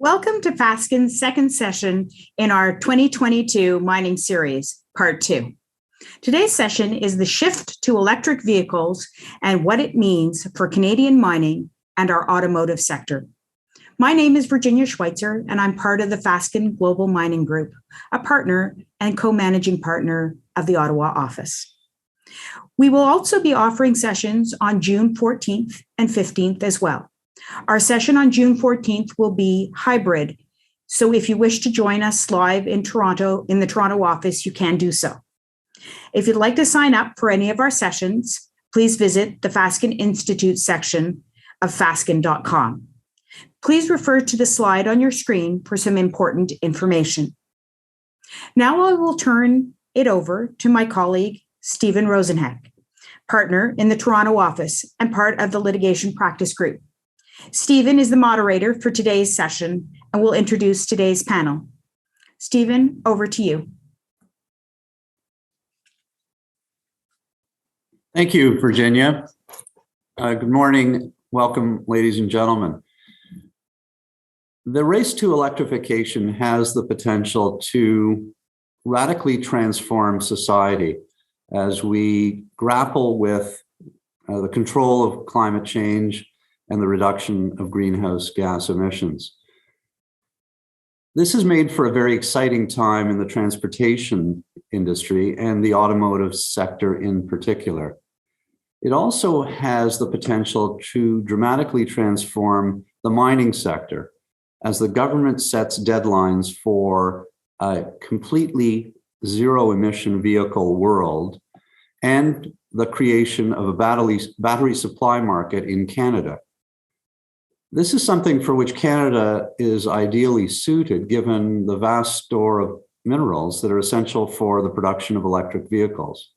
Welcome to Fasken's second session in our 2022 mining series, part 2. Today's session is the shift to electric vehicles and what it means for Canadian mining and our automotive sector. My name is Virginia Schweitzer, and I'm part of the Fasken Global Mining Group, a partner and co-managing partner of the Ottawa office. We will also be offering sessions on June 14th and 15th as well. Our session on June 14th will be hybrid, so if you wish to join us live in Toronto, in the Toronto office, you can do so. If you'd like to sign up for any of our sessions, please visit the Fasken Institute section of fasken.com. Please refer to the slide on your screen for some important information. Now I will turn it over to my colleague, Stephen Rosenhek, partner in the Toronto office and part of the litigation practice group. Stephen is the moderator for today's session and will introduce today's panel. Stephen, over to you. Thank you, Virginia. Good morning. Welcome, ladies and gentlemen. The race to electrification has the potential to radically transform society as we grapple with the control of climate change and the reduction of greenhouse gas emissions. This has made for a very exciting time in the transportation industry and the automotive sector in particular. It also has the potential to dramatically transform the mining sector as the government sets deadlines for a completely zero emission vehicle world and the creation of a battery supply market in Canada. This is something for which Canada is ideally suited given the vast store of minerals that are essential for the production of electric vehicles.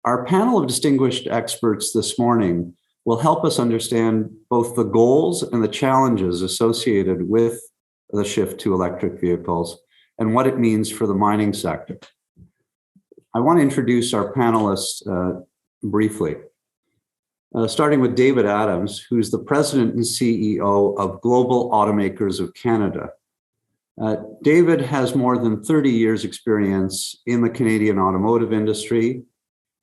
Our panel of distinguished experts this morning will help us understand both the goals and the challenges associated with the shift to electric vehicles and what it means for the mining sector. I want to introduce our panelists briefly. Starting with David Adams, who's the president and CEO of Global Automakers of Canada. David has more than 30 years experience in the Canadian automotive industry.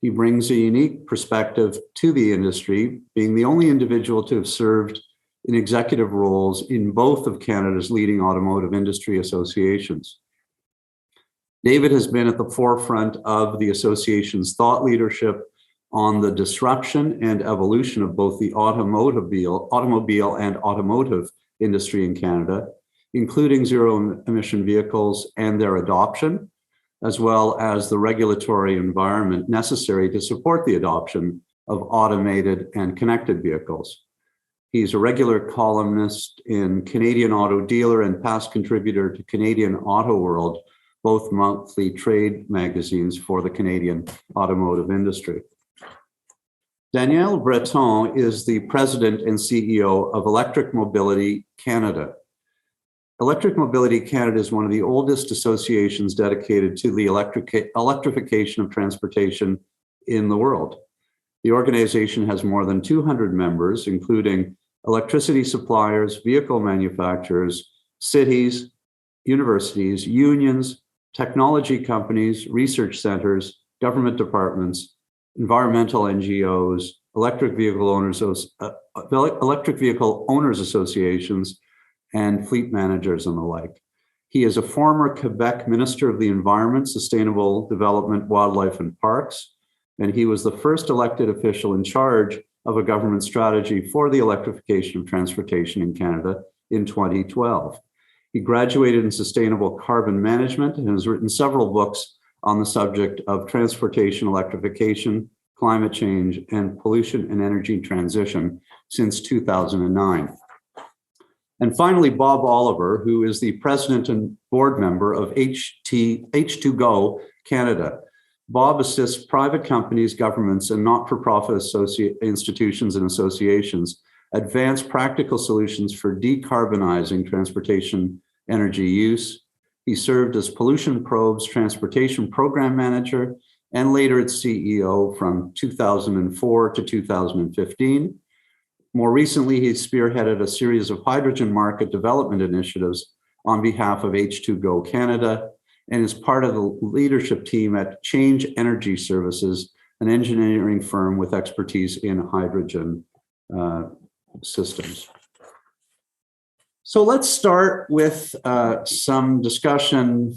He brings a unique perspective to the industry, being the only individual to have served in executive roles in both of Canada's leading automotive industry associations. David has been at the forefront of the association's thought leadership on the disruption and evolution of both the automobile and automotive industry in Canada, including zero emission vehicles and their adoption, as well as the regulatory environment necessary to support the adoption of automated and connected vehicles. He's a regular columnist in Canadian Auto Dealer and past contributor to Canadian Auto World, both monthly trade magazines for the Canadian automotive industry. Danielle Breton is the president and CEO of Electric Mobility Canada. Electric Mobility Canada is one of the oldest associations dedicated to the electrification of transportation in the world. The organization has more than 200 members, including electricity suppliers, vehicle manufacturers, cities, universities, unions, technology companies, research centers, government departments, environmental NGOs, electric vehicle owners associations, and fleet managers and the like. He is a former Quebec Minister of the Environment, Sustainable Development, Wildlife and Parks, and he was the first elected official in charge of a government strategy for the electrification of transportation in Canada in 2012. He graduated in sustainable carbon management and has written several books on the subject of transportation electrification, climate change, and pollution and energy transition since 2009. And finally, Bob Oliver, who is the president and board member of H2Go Canada. Bob assists private companies, governments, and not-for-profit institutions and associations advance practical solutions for decarbonizing transportation energy use. He served as Pollution Probe's Transportation Program Manager and later its CEO from 2004 to 2015. More recently, he spearheaded a series of hydrogen market development initiatives on behalf of H2Go Canada and is part of the leadership team at Change Energy Services, an engineering firm with expertise in hydrogen systems. So let's start with some discussion,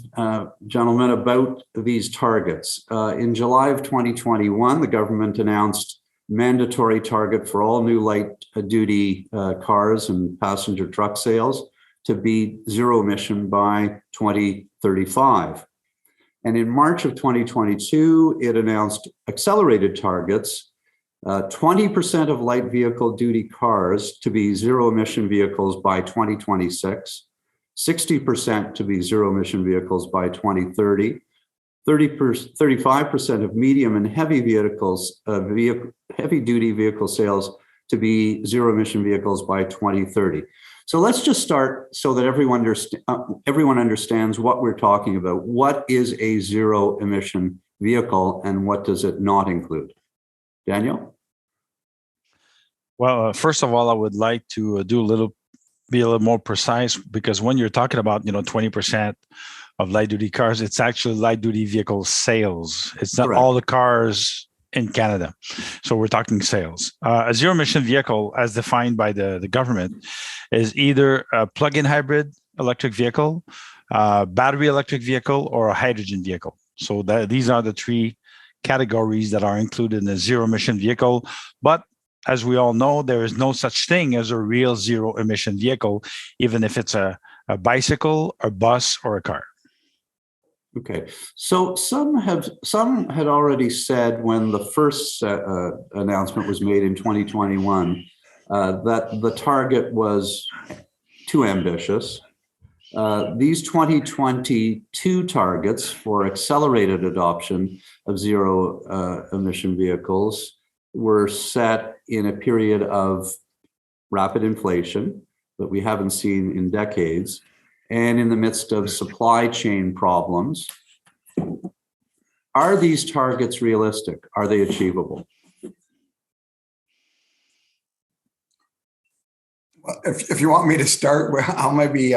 gentlemen, about these targets. In July of 2021, the government announced mandatory target for all new light-duty cars and passenger truck sales to be zero emission by 2035. And in March of 2022, it announced accelerated targets, 20% of light vehicle duty cars to be zero emission vehicles by 2026, 60% to be zero emission vehicles by 2030, 35% of medium and heavy vehicles, heavy duty vehicle sales to be zero emission vehicles by 2030. So let's just start so that everyone understands what we're talking about. What is a zero emission vehicle and what does it not include? Daniel? Well, first of all, I would like to be a little more precise, because when you're talking about 20% of light duty cars, it's actually light duty vehicle sales. It's not all the cars in Canada. So we're talking sales. A zero emission vehicle, as defined by the government, is either a plug-in hybrid electric vehicle, battery electric vehicle, or a hydrogen vehicle. So these are the three categories that are included in a zero emission vehicle. But as we all know, there is no such thing as a real zero emission vehicle, even if it's a bicycle, a bus, or a car. Okay, so some had already said when the first announcement was made in 2021 that the target was too ambitious. These 2022 targets for accelerated adoption of zero emission vehicles were set in a period of rapid inflation that we haven't seen in decades, and in the midst of supply chain problems. Are these targets realistic? Are they achievable? Well, if you want me to start, I'll maybe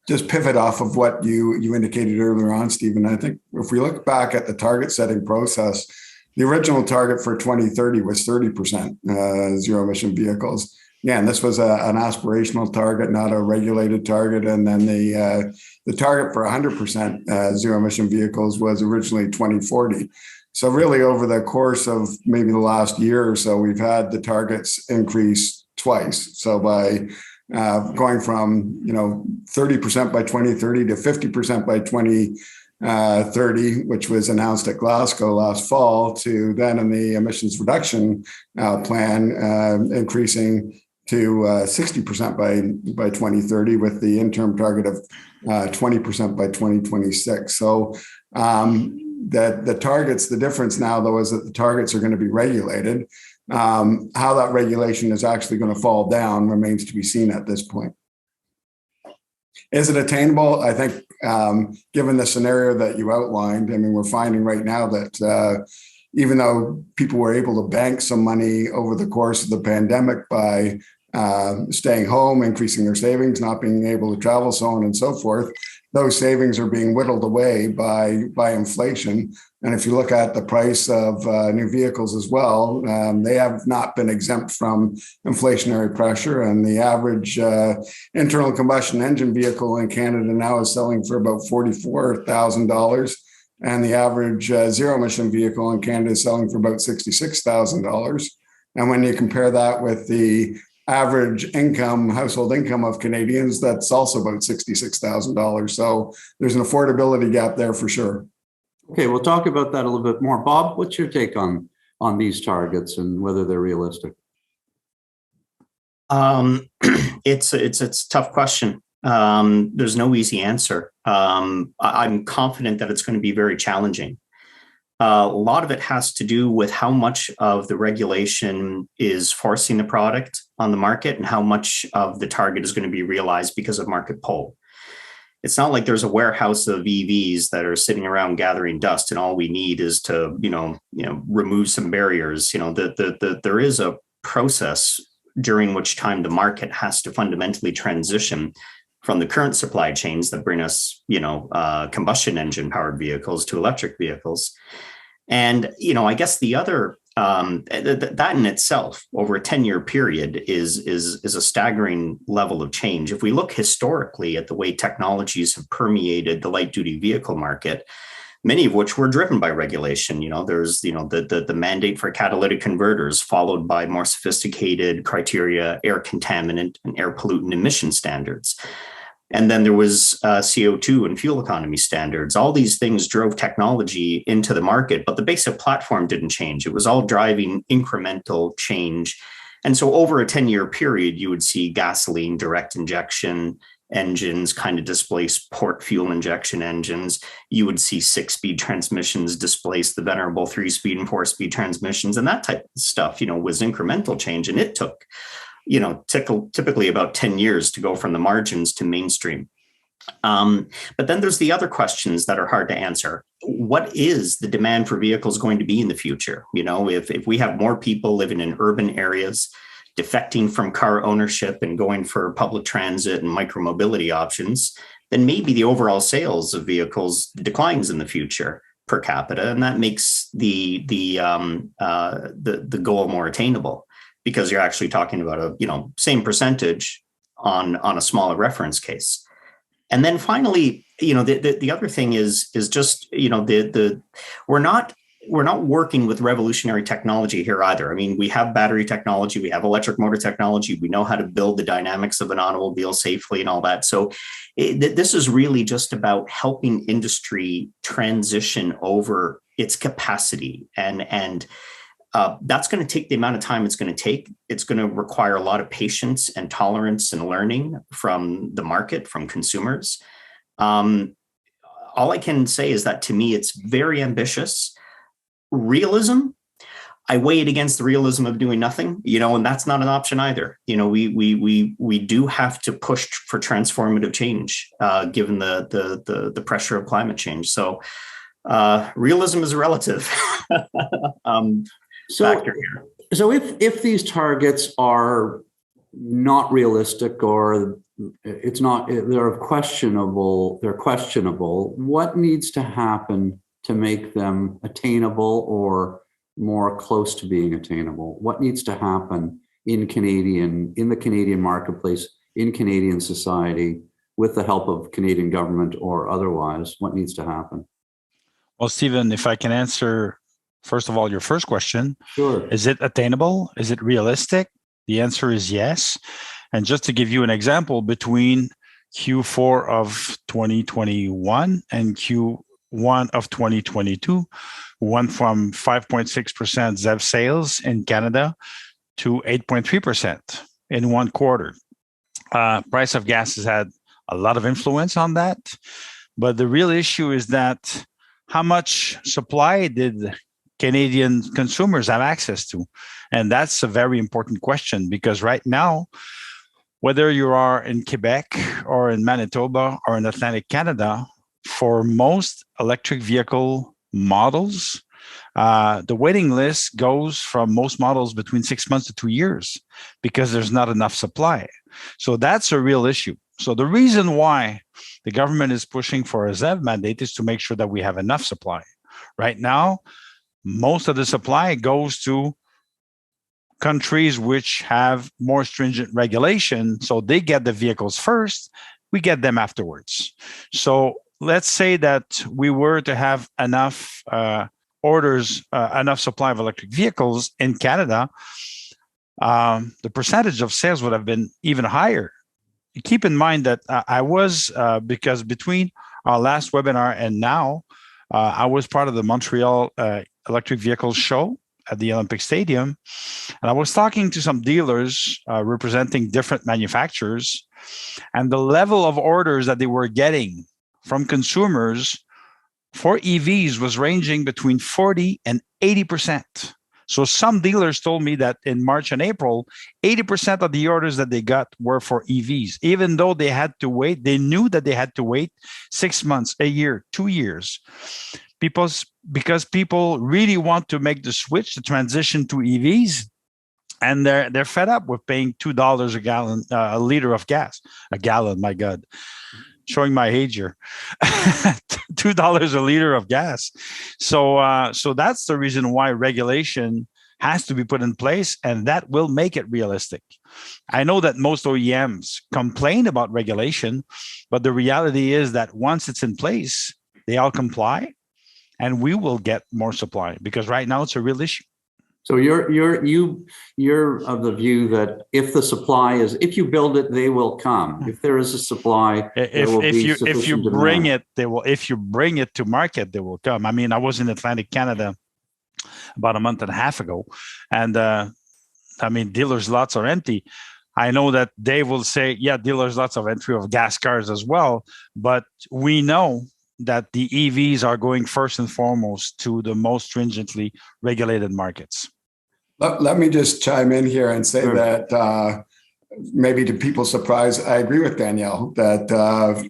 just pivot off of what you indicated earlier on, Stephen. I think if we look back at the target setting process, the original target for 2030 was 30% zero emission vehicles. Again, this was an aspirational target, not a regulated target. And then the target for 100% zero emission vehicles was originally 2040. So really over the course of maybe the last year or so, we've had the targets increase twice. So by going from 30% by 2030 to 50% by 2030, which was announced at Glasgow last fall, to then in the emissions reduction plan increasing to 60% by 2030, with the interim target of 20% by 2026. So the targets, the difference now though is that the targets are going to be regulated. How that regulation is actually going to fall down remains to be seen at this point. Is it attainable? I think given the scenario that you outlined, I mean, we're finding right now that even though people were able to bank some money over the course of the pandemic by staying home, increasing their savings, not being able to travel, so on and so forth, those savings are being whittled away by inflation. And if you look at the price of new vehicles as well, they have not been exempt from inflationary pressure. And the average internal combustion engine vehicle in Canada now is selling for about $44,000. And the average zero emission vehicle in Canada is selling for about $66,000. And when you compare that with the average household income of Canadians, that's also about $66,000. So there's an affordability gap there for sure. Okay, we'll talk about that a little bit more. Bob, what's your take on these targets and whether they're realistic? It's a tough question. There's no easy answer. I'm confident that it's going to be very challenging. A lot of it has to do with how much of the regulation is forcing the product on the market and how much of the target is going to be realized because of market pull. It's not like there's a warehouse of EVs that are sitting around gathering dust and all we need is to, remove some barriers. There is a process during which time the market has to fundamentally transition from the current supply chains that bring us, combustion engine powered vehicles to electric vehicles. And, I guess the other, that in itself over a 10-year period is a staggering level of change. If we look historically at the way technologies have permeated the light duty vehicle market, many of which were driven by regulation. There's, the mandate for catalytic converters, followed by more sophisticated criteria, air contaminant and air pollutant emission standards. And then there was CO2 and fuel economy standards. All these things drove technology into the market, but the basic platform didn't change. It was all driving incremental change. And so over a 10-year period, you would see gasoline direct injection engines kind of displace port fuel injection engines. You would see 6-speed transmissions displace the venerable 3-speed and 4-speed transmissions, and that type of stuff, was incremental change. And it took, typically about 10 years to go from the margins to mainstream. But then there's the other questions that are hard to answer. What is the demand for vehicles going to be in the future? If we have more people living in urban areas, defecting from car ownership and going for public transit and micromobility options, then maybe the overall sales of vehicles declines in the future per capita, and that makes the goal more attainable, because you're actually talking about a same percentage on a smaller reference case. And then finally, the other thing is just we're not working with revolutionary technology here either. I mean, we have battery technology, we have electric motor technology, we know how to build the dynamics of an automobile safely and all that. So this is really just about helping industry transition over its capacity. And that's going to take the amount of time it's going to take. It's going to require a lot of patience and tolerance and learning from the market, from consumers. All I can say is that to me, it's very ambitious. Realism, I weigh it against the realism of doing nothing, and that's not an option either. We do have to push for transformative change, given the pressure of climate change. So realism is relative. Factor here. So if these targets are not realistic, or they're questionable, what needs to happen to make them attainable or more close to being attainable? What needs to happen in the Canadian marketplace, in Canadian society, with the help of Canadian government or otherwise? What needs to happen? Well, Stephen, if I can answer, first of all, your first question. Sure. Is it attainable? Is it realistic? The answer is yes. And just to give you an example, between Q4 of 2021 and Q1 of 2022, went from 5.6% ZEV sales in Canada to 8.3% in one quarter. Price of gas has had a lot of influence on that. But the real issue is that how much supply did Canadian consumers have access to? And that's a very important question, because right now, whether you are in Quebec or in Manitoba or in Atlantic Canada, for most electric vehicle models, the waiting list goes from most models between 6 months to 2 years, because there's not enough supply. So that's a real issue. So the reason why the government is pushing for a ZEV mandate is to make sure that we have enough supply. Right now, most of the supply goes to countries which have more stringent regulation, so they get the vehicles first, we get them afterwards. So let's say that we were to have enough orders, enough supply of electric vehicles in Canada, the percentage of sales would have been even higher. Keep in mind that because between our last webinar and now, I was part of the Montreal Electric Vehicle Show at the Olympic Stadium, and I was talking to some dealers representing different manufacturers, and the level of orders that they were getting from consumers for EVs was ranging between 40 and 80%. So some dealers told me that in March and April, 80% of the orders that they got were for EVs, even though they had to wait. They knew that they had to wait 6 months, a year, 2 years, because people really want to make the switch, the transition to EVs. and they're fed up with paying $2 a gallon, a liter of gas. A gallon, my God, showing my age here. $2 a liter of gas. So that's the reason why regulation has to be put in place, and that will make it realistic. I know that most OEMs complain about regulation, but the reality is that once it's in place, they all comply, and we will get more supply, because right now it's a real issue. So you're of the view that if the supply is, if you build it, they will come. If there is a supply, if you bring it, they will. If you bring it to market, they will come. I mean, I was in Atlantic Canada about a month and a half ago, and I mean, dealers' lots are empty. I know that they will say, yeah, dealers' lots of entry of gas cars as well, but we know that the EVs are going first and foremost to the most stringently regulated markets. Let me just chime in here and say that maybe to people's surprise, I agree with Danielle that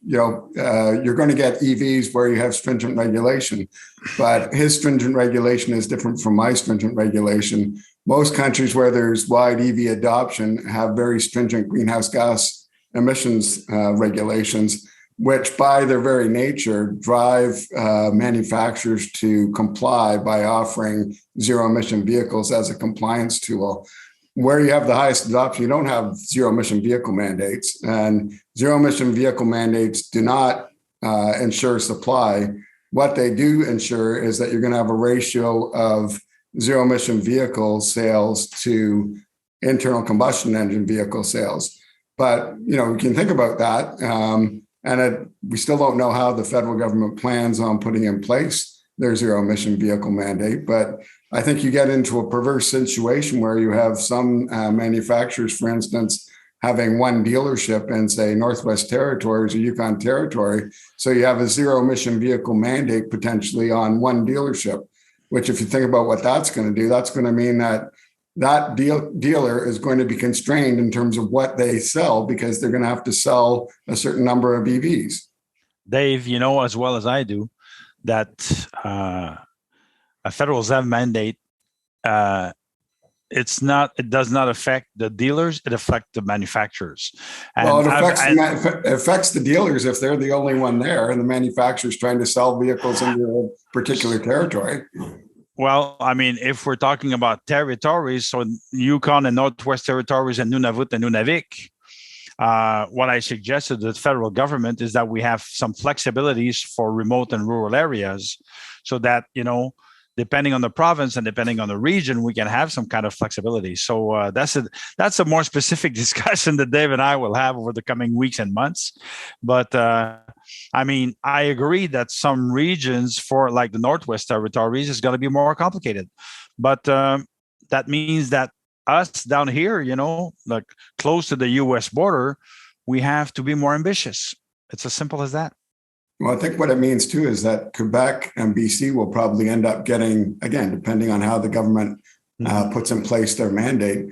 you're going to get EVs where you have stringent regulation, but his stringent regulation is different from my stringent regulation. Most countries where there's wide EV adoption have very stringent greenhouse gas emissions regulations, which by their very nature drive manufacturers to comply by offering zero emission vehicles as a compliance tool. Where you have the highest adoption, you don't have zero emission vehicle mandates, and zero emission vehicle mandates do not ensure supply. What they do ensure is that you're going to have a ratio of zero emission vehicle sales to internal combustion engine vehicle sales. But, you can think about that. We still don't know how the federal government plans on putting in place their zero emission vehicle mandate. But I think you get into a perverse situation where you have some manufacturers, for instance, having one dealership in, say, Northwest Territories or Yukon Territory. So you have a zero emission vehicle mandate potentially on one dealership, which if you think about what that's going to do, that's going to mean that dealer is going to be constrained in terms of what they sell, because they're going to have to sell a certain number of EVs. Dave, you know as well as I do that a federal ZEV mandate, it does not affect the dealers, it affects the manufacturers. And well, it affects the dealers if they're the only one there and the manufacturer's trying to sell vehicles in their particular territory. Well, I mean, if we're talking about territories, so Yukon and Northwest Territories and Nunavut and Nunavik, what I suggested to the federal government is that we have some flexibilities for remote and rural areas, so that, depending on the province and depending on the region, we can have some kind of flexibility. So that's a more specific discussion that Dave and I will have over the coming weeks and months. But I mean, I agree that some regions, for like the Northwest Territories, is going to be more complicated. But that means that us down here, like close to the U.S. border, we have to be more ambitious. It's as simple as that. Well, I think what it means too is that Quebec and BC will probably end up getting, again, depending on how the government puts in place their mandate.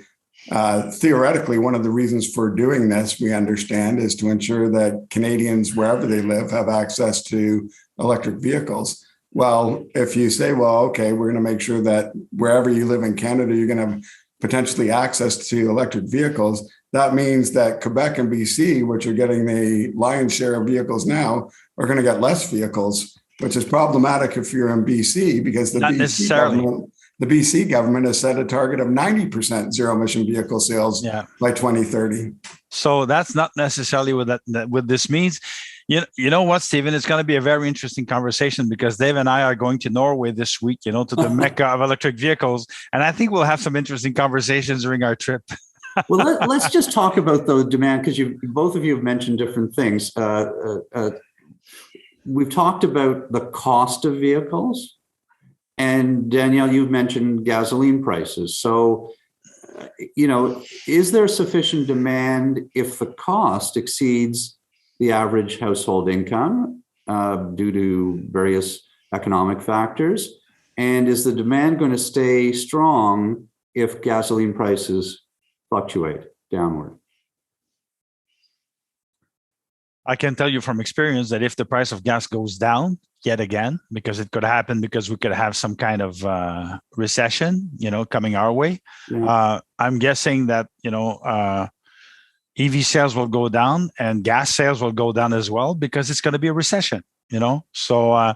Theoretically, one of the reasons for doing this, we understand, is to ensure that Canadians, wherever they live, have access to electric vehicles. Well, if you say, well, okay, we're going to make sure that wherever you live in Canada, you're going to have potentially access to electric vehicles, that means that Quebec and BC, which are getting the lion's share of vehicles now, are going to get less vehicles, which is problematic if you're in BC, because the BC government has set a target of 90% zero emission vehicle sales by 2030. So that's not necessarily what this means. You know what, Stephen? It's going to be a very interesting conversation, because Dave and I are going to Norway this week, to the Mecca of electric vehicles. And I think we'll have some interesting conversations during our trip. Well, let's just talk about the demand, because both of you have mentioned different things. We've talked about the cost of vehicles, and Danielle, you've mentioned gasoline prices. So, is there sufficient demand if the cost exceeds the average household income due to various economic factors? And is the demand going to stay strong if gasoline prices fluctuate downward? I can tell you from experience that if the price of gas goes down, yet again, because it could happen, because we could have some kind of recession, coming our way. Yeah. I'm guessing that, EV sales will go down and gas sales will go down as well, because it's going to be a recession, So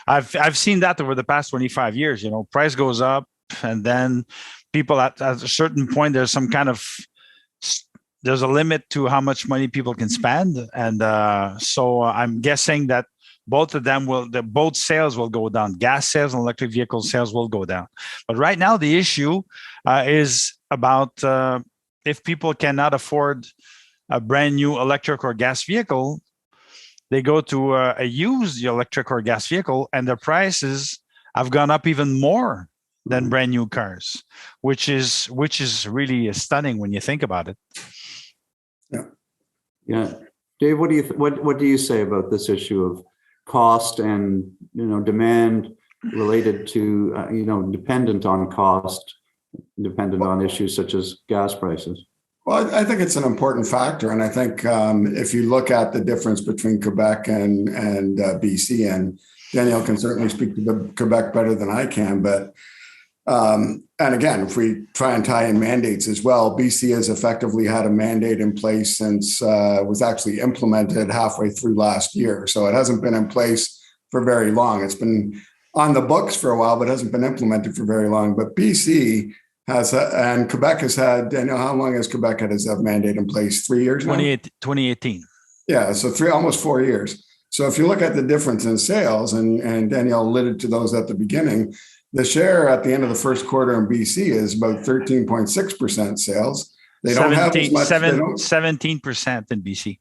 I've seen that over the past 25 years. Price goes up, and then people at a certain point, there's a limit to how much money people can spend, and so I'm guessing that both of them both sales will go down. Gas sales and electric vehicle sales will go down. But right now, the issue is about if people cannot afford a brand new electric or gas vehicle, they go to a used electric or gas vehicle, and the prices have gone up even more than brand new cars, which is really stunning when you think about it. Yeah. Dave, what do you say about this issue of cost and demand related to dependent on cost, dependent on issues such as gas prices? Well, I think it's an important factor. And I think if you look at the difference between Quebec and BC, and Danielle can certainly speak to Quebec better than I can, but and again, if we try and tie in mandates as well, BC has effectively had a mandate in place since it was actually implemented halfway through last year. So it hasn't been in place for very long. It's been on the books for a while, but hasn't been implemented for very long. But BC has, and Quebec has had, Daniel, how long has Quebec had a ZEV mandate in place? 3 years now? 2018. Yeah, so almost 4 years. So if you look at the difference in sales, and Danielle alluded to those at the beginning, the share at the end of the first quarter in BC is about 13.6% sales. They don't have as much. 17% in BC.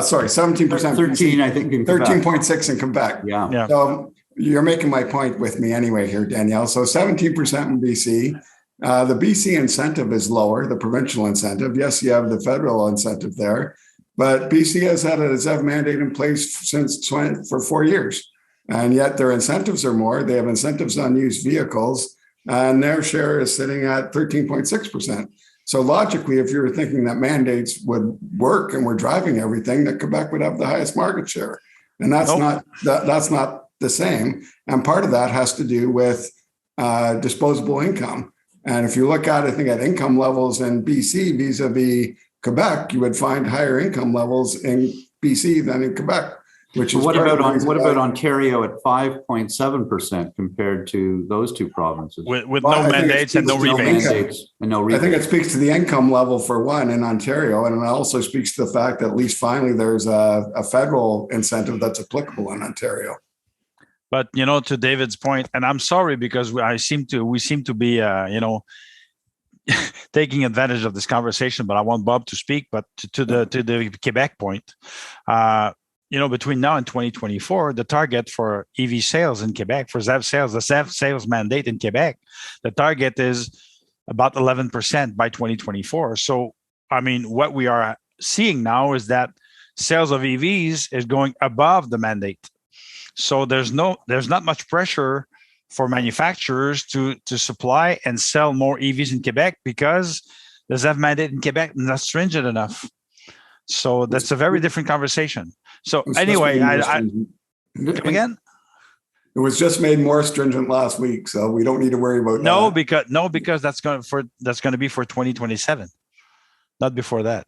Sorry, 17%. 13, I think, in 13.6 in Quebec. Yeah. So you're making my point with me anyway here, Danielle. So 17% in BC. The BC incentive is lower, the provincial incentive. Yes, you have the federal incentive there, but BC has had a ZEV mandate in place for 4 years. And yet their incentives are more. They have incentives on used vehicles, and their share is sitting at 13.6%. So logically, if you were thinking that mandates would work and we're driving everything, that Quebec would have the highest market share. And that's not the same. And part of that has to do with disposable income. And if you look at, I think, at income levels in BC vis-a-vis Quebec, you would find higher income levels in BC than in Quebec. Which is what about Ontario at 5.7% compared to those two provinces? With no mandates and no rebates. I think it speaks to the income level for one in Ontario, and it also speaks to the fact that at least finally there's a federal incentive that's applicable in Ontario. But to David's point, and I'm sorry because we seem to be taking advantage of this conversation, but I want Bob to speak. But to the Quebec point. Between now and 2024, the target for EV sales in Quebec, for ZEV sales, the ZEV sales mandate in Quebec, the target is about 11% by 2024. So, what we are seeing now is that sales of EVs is going above the mandate. So there's not much pressure for manufacturers to supply and sell more EVs in Quebec because the ZEV mandate in Quebec is not stringent enough. So that's a very different conversation. So anyway, come again? It was just made more stringent last week, so we don't need to worry about that. Because that's going to be for 2027, not before that.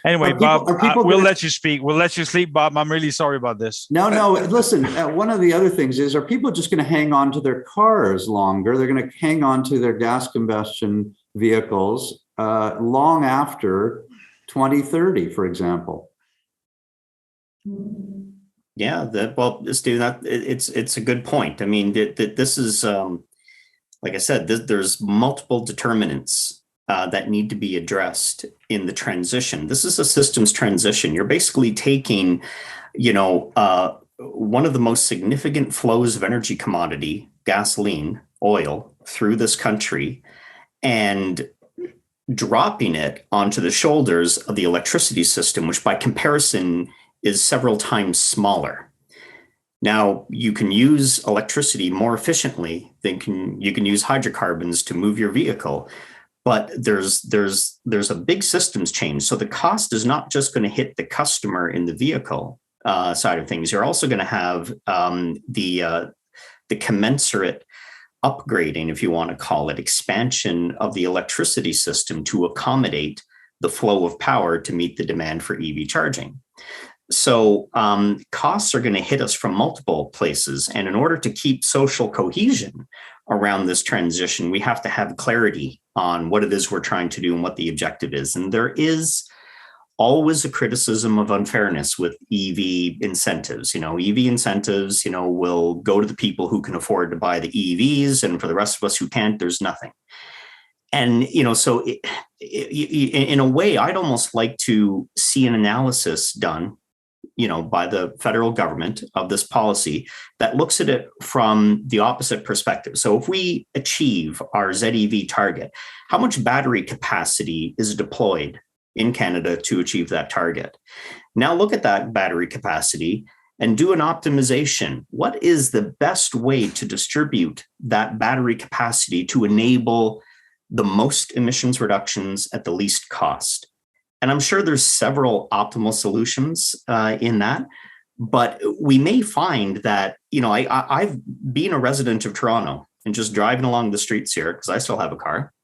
Anyway, Bob, we'll let you speak. We'll let you sleep, Bob. I'm really sorry about this. No. Listen, one of the other things is, are people just going to hang on to their cars longer? They're going to hang on to their gas combustion vehicles long after 2030, for example. Yeah, it's a good point. This is, like I said, there's multiple determinants that need to be addressed in the transition. This is a systems transition. You're basically taking, one of the most significant flows of energy commodity, gasoline, oil, through this country, and dropping it onto the shoulders of the electricity system, which by comparison is several times smaller. Now, you can use electricity more efficiently than you can use hydrocarbons to move your vehicle, but there's a big systems change. So the cost is not just going to hit the customer in the vehicle. side of things. You're also going to have the commensurate upgrading, if you want to call it, expansion of the electricity system to accommodate the flow of power to meet the demand for EV charging. So costs are going to hit us from multiple places. And in order to keep social cohesion around this transition, we have to have clarity on what it is we're trying to do and what the objective is. And there is always a criticism of unfairness with EV incentives. EV incentives, will go to the people who can afford to buy the EVs, and for the rest of us who can't, there's nothing. And, so in a way, I'd almost like to see an analysis done, by the federal government of this policy that looks at it from the opposite perspective. So if we achieve our ZEV target, how much battery capacity is deployed in Canada to achieve that target? Now look at that battery capacity and do an optimization. What is the best way to distribute that battery capacity to enable the most emissions reductions at the least cost? And I'm sure there's several optimal solutions in that, but we may find that, I've been a resident of Toronto and just driving along the streets here, because I still have a car.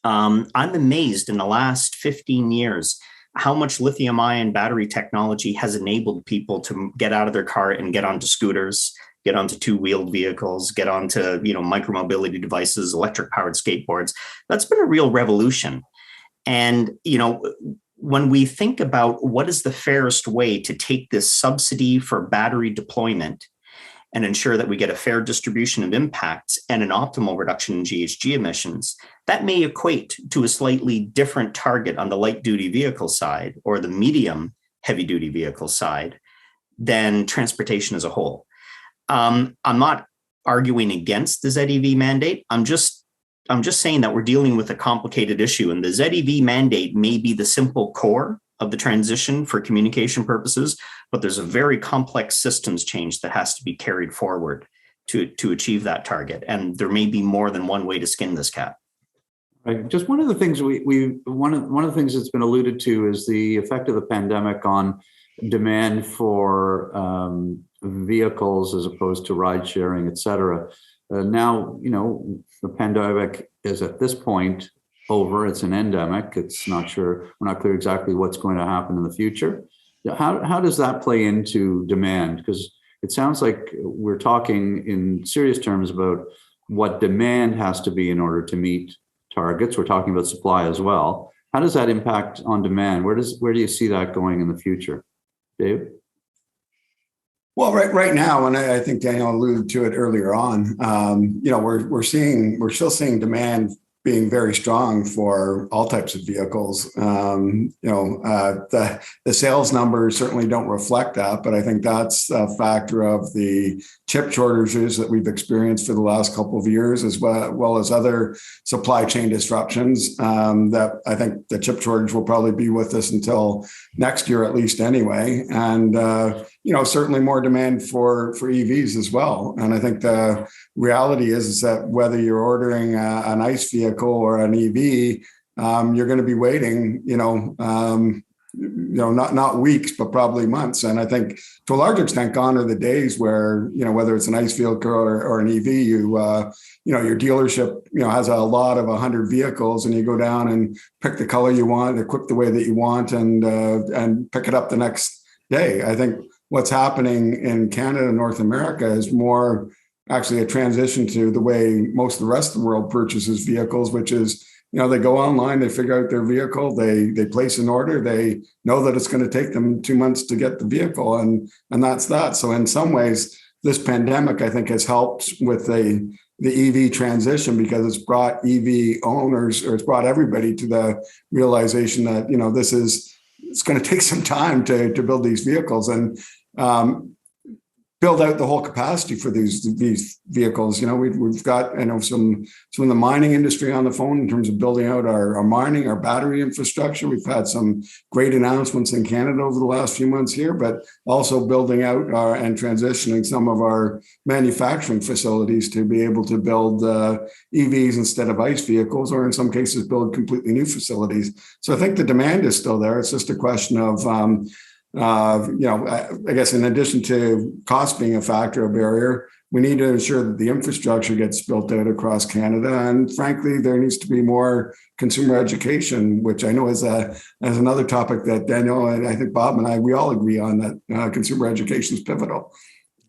I'm amazed in the last 15 years how much lithium-ion battery technology has enabled people to get out of their car and get onto scooters, get onto two-wheeled vehicles, get onto, micromobility devices, electric-powered skateboards. That's been a real revolution. And, when we think about what is the fairest way to take this subsidy for battery deployment and ensure that we get a fair distribution of impacts and an optimal reduction in GHG emissions, that may equate to a slightly different target on the light-duty vehicle side or the medium heavy-duty vehicle side than transportation as a whole. I'm not arguing against the ZEV mandate. I'm just saying that we're dealing with a complicated issue, and the ZEV mandate may be the simple core of the transition for communication purposes, but there's a very complex systems change that has to be carried forward to achieve that target. And there may be more than one way to skin this cat. Right. Just one of the things one of the things that's been alluded to is the effect of the pandemic on demand for vehicles as opposed to ride sharing, et cetera. Now, the pandemic is at this point over. It's an endemic. We're not clear exactly what's going to happen in the future. How does that play into demand? Because it sounds like we're talking in serious terms about what demand has to be in order to meet targets. We're talking about supply as well. How does that impact on demand? Where do you see that going in the future? Dave? Well, right now, and I think Daniel alluded to it earlier on, we're still seeing demand being very strong for all types of vehicles. The sales numbers certainly don't reflect that, but I think that's a factor of the chip shortages that we've experienced for the last couple of years, as well as other supply chain disruptions. That I think the chip shortage will probably be with us until next year, at least anyway. And certainly more demand for EVs as well. And I think the reality is that whether you're ordering an ICE vehicle or an EV, you're going to be waiting, not weeks, but probably months. And I think to a large extent, gone are the days where, whether it's an ICE vehicle or an EV, your dealership, has a lot of 100 vehicles, and you go down and pick the color you want, equip the way that you want, and pick it up the next day. I think what's happening in Canada and North America is more actually a transition to the way most of the rest of the world purchases vehicles, which is, they go online, they figure out their vehicle, they place an order, they know that it's going to take them 2 months to get the vehicle, and that's that. So in some ways, this pandemic, I think, has helped with the EV transition, because it's brought EV owners, or it's brought everybody to the realization that, it's going to take some time to build these vehicles and build out the whole capacity for these vehicles. We've got, some of the mining industry on the phone in terms of building out our mining, our battery infrastructure. We've had some great announcements in Canada over the last few months here, but also building out and transitioning some of our manufacturing facilities to be able to build EVs instead of ICE vehicles, or in some cases build completely new facilities. So I think the demand is still there. It's just a question of I guess in addition to cost being a factor, a barrier, we need to ensure that the infrastructure gets built out across Canada. And frankly, there needs to be more consumer education, which I know is another topic that Daniel and I think Bob and I, we all agree on, that consumer education is pivotal.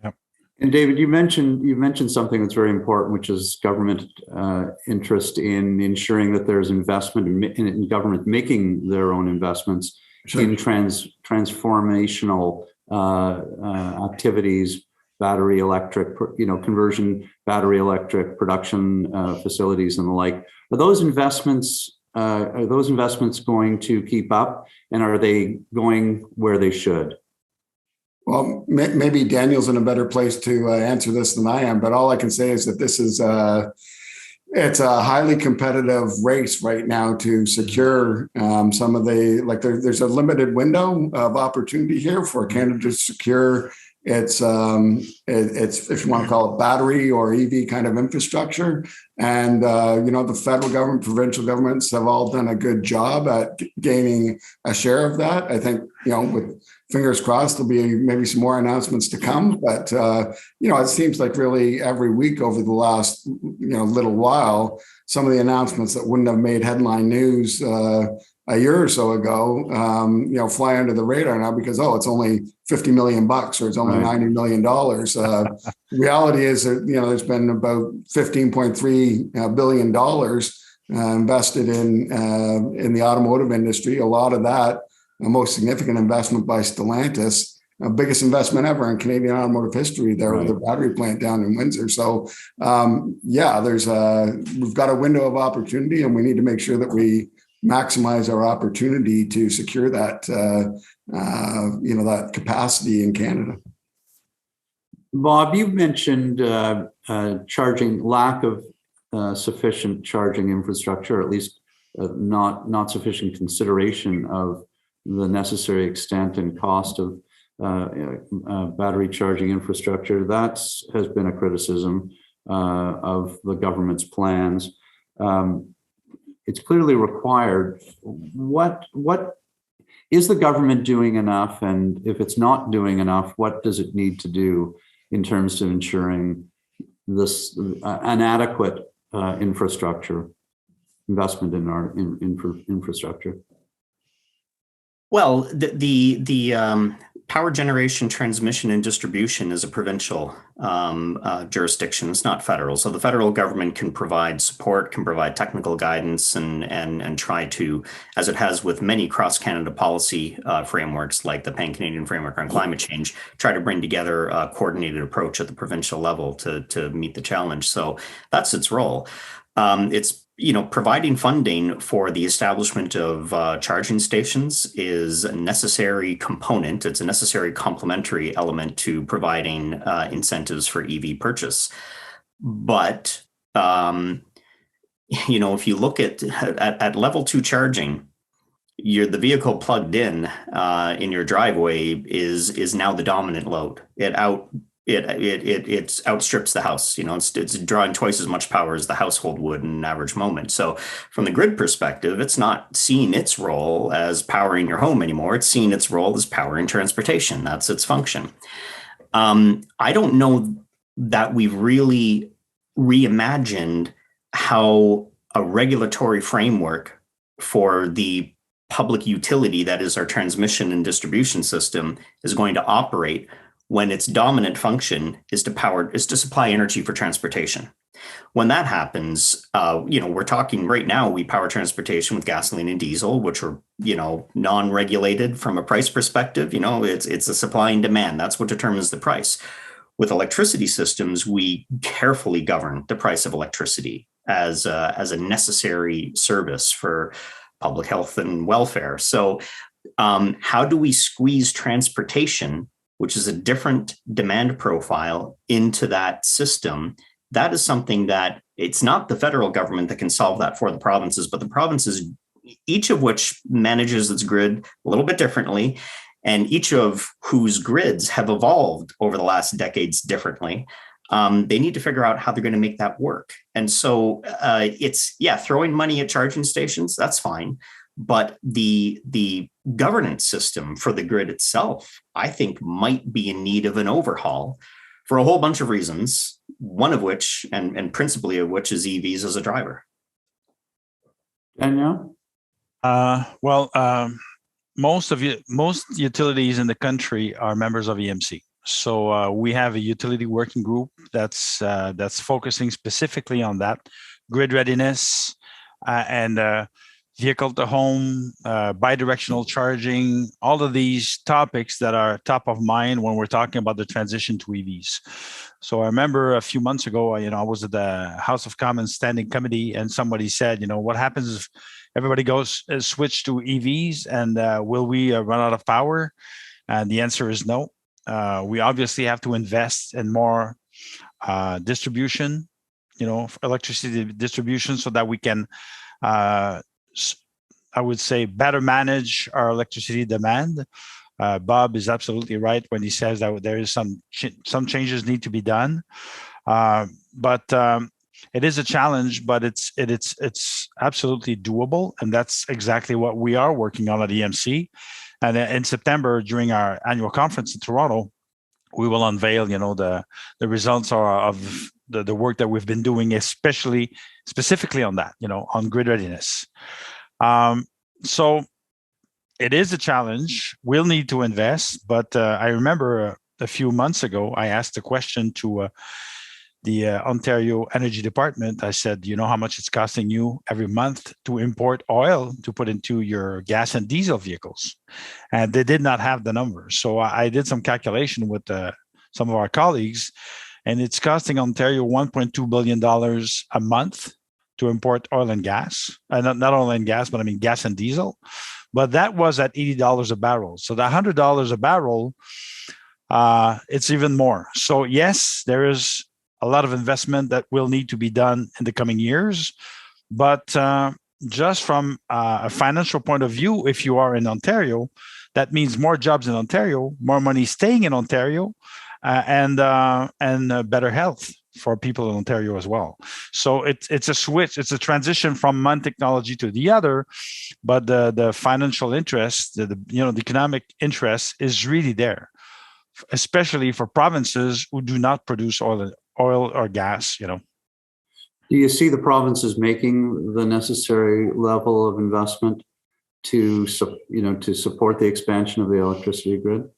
Yep. And David, you mentioned something that's very important, which is government interest in ensuring that there's investment in government making their own investments in transformational activities, battery electric, conversion, battery electric production facilities and the like. Are those investments going to keep up, and are they going where they should? Well, maybe Daniel's in a better place to answer this than I am, but all I can say is that this is it's a highly competitive race right now to secure some of the, there's a limited window of opportunity here for Canada to secure it's if you want to call it battery or EV kind of infrastructure. And, the federal government, provincial governments have all done a good job at gaining a share of that. I think, with fingers crossed, there'll be maybe some more announcements to come. But, it seems like really every week over the last, little while, some of the announcements that wouldn't have made headline news a year or so ago, fly under the radar now because, it's only $50 million or it's only $90 million. Reality is that, there's been about $15.3 billion invested in the automotive industry. A lot of that, the most significant investment by Stellantis, biggest investment ever in Canadian automotive history, the battery plant down in Windsor. So, we've got a window of opportunity, and we need to make sure that we maximize our opportunity to secure that, that capacity in Canada. Bob, you mentioned lack of sufficient charging infrastructure, or at least not sufficient consideration of the necessary extent and cost of battery charging infrastructure. That has been a criticism of the government's plans. It's clearly required. What is the government doing enough? And if it's not doing enough, what does it need to do in terms of ensuring this an adequate infrastructure investment in our infrastructure? Well, the power generation, transmission, and distribution is a provincial jurisdiction. It's not federal. So the federal government can provide support, can provide technical guidance, and try to, as it has with many cross-Canada policy frameworks like the Pan-Canadian Framework on Climate Change, try to bring together a coordinated approach at the provincial level to meet the challenge. So that's its role. It's providing funding for the establishment of charging stations is a necessary component. It's a necessary complementary element to providing incentives for EV purchase. But, if you look at level 2 charging, the vehicle plugged in your driveway is now the dominant load. It outstrips the house. It's drawing twice as much power as the household would in an average moment. So from the grid perspective, it's not seeing its role as powering your home anymore. It's seeing its role as powering transportation. That's its function. I don't know that we've really reimagined how a regulatory framework for the public utility that is our transmission and distribution system is going to operate when its dominant function is to supply energy for transportation. When that happens, we're talking right now, we power transportation with gasoline and diesel, which are, non-regulated from a price perspective. It's a supply and demand. That's what determines the price. With electricity systems, we carefully govern the price of electricity as a necessary service for public health and welfare. So how do we squeeze transportation, which is a different demand profile, into that system? That is something that it's not the federal government that can solve that for the provinces, but the provinces, each of which manages its grid a little bit differently, and each of whose grids have evolved over the last decades differently. They need to figure out how they're going to make that work. And so throwing money at charging stations, that's fine. But the governance system for the grid itself, I think, might be in need of an overhaul for a whole bunch of reasons, one of which, and principally of which, is EVs as a driver. Danielle? Most utilities in the country are members of EMC. So we have a utility working group that's focusing specifically on that grid readiness and vehicle to home, bidirectional charging, all of these topics that are top of mind when we're talking about the transition to EVs. So I remember a few months ago, I was at the House of Commons Standing Committee, and somebody said, what happens if everybody goes switch to EVs, and will we run out of power? And the answer is no. We obviously have to invest in more distribution, electricity distribution, so that we can, I would say, better manage our electricity demand. Bob is absolutely right when he says that there is some changes need to be done, but it is a challenge. But it's absolutely doable, and that's exactly what we are working on at EMC. And in September, during our annual conference in Toronto, we will unveil, the results of the work that we've been doing, specifically on that, on grid readiness. So it is a challenge. We'll need to invest, but I remember a few months ago, I asked a question to the Ontario Energy Department. I said, do you know how much it's costing you every month to import oil to put into your gas and diesel vehicles? And they did not have the numbers. So I did some calculation with some of our colleagues, and it's costing Ontario $1.2 billion a month to import oil and gas. Not oil and gas, but I mean gas and diesel. But that was at $80 a barrel. So the $100 a barrel, it's even more. So yes, there is a lot of investment that will need to be done in the coming years. But just from a financial point of view, if you are in Ontario, that means more jobs in Ontario, more money staying in Ontario, and better health for people in Ontario as well. So it's a switch. It's a transition from one technology to the other, but the financial interest, the economic interest is really there, especially for provinces who do not produce oil or gas. Do you see the provinces making the necessary level of investment to support the expansion of the electricity grid?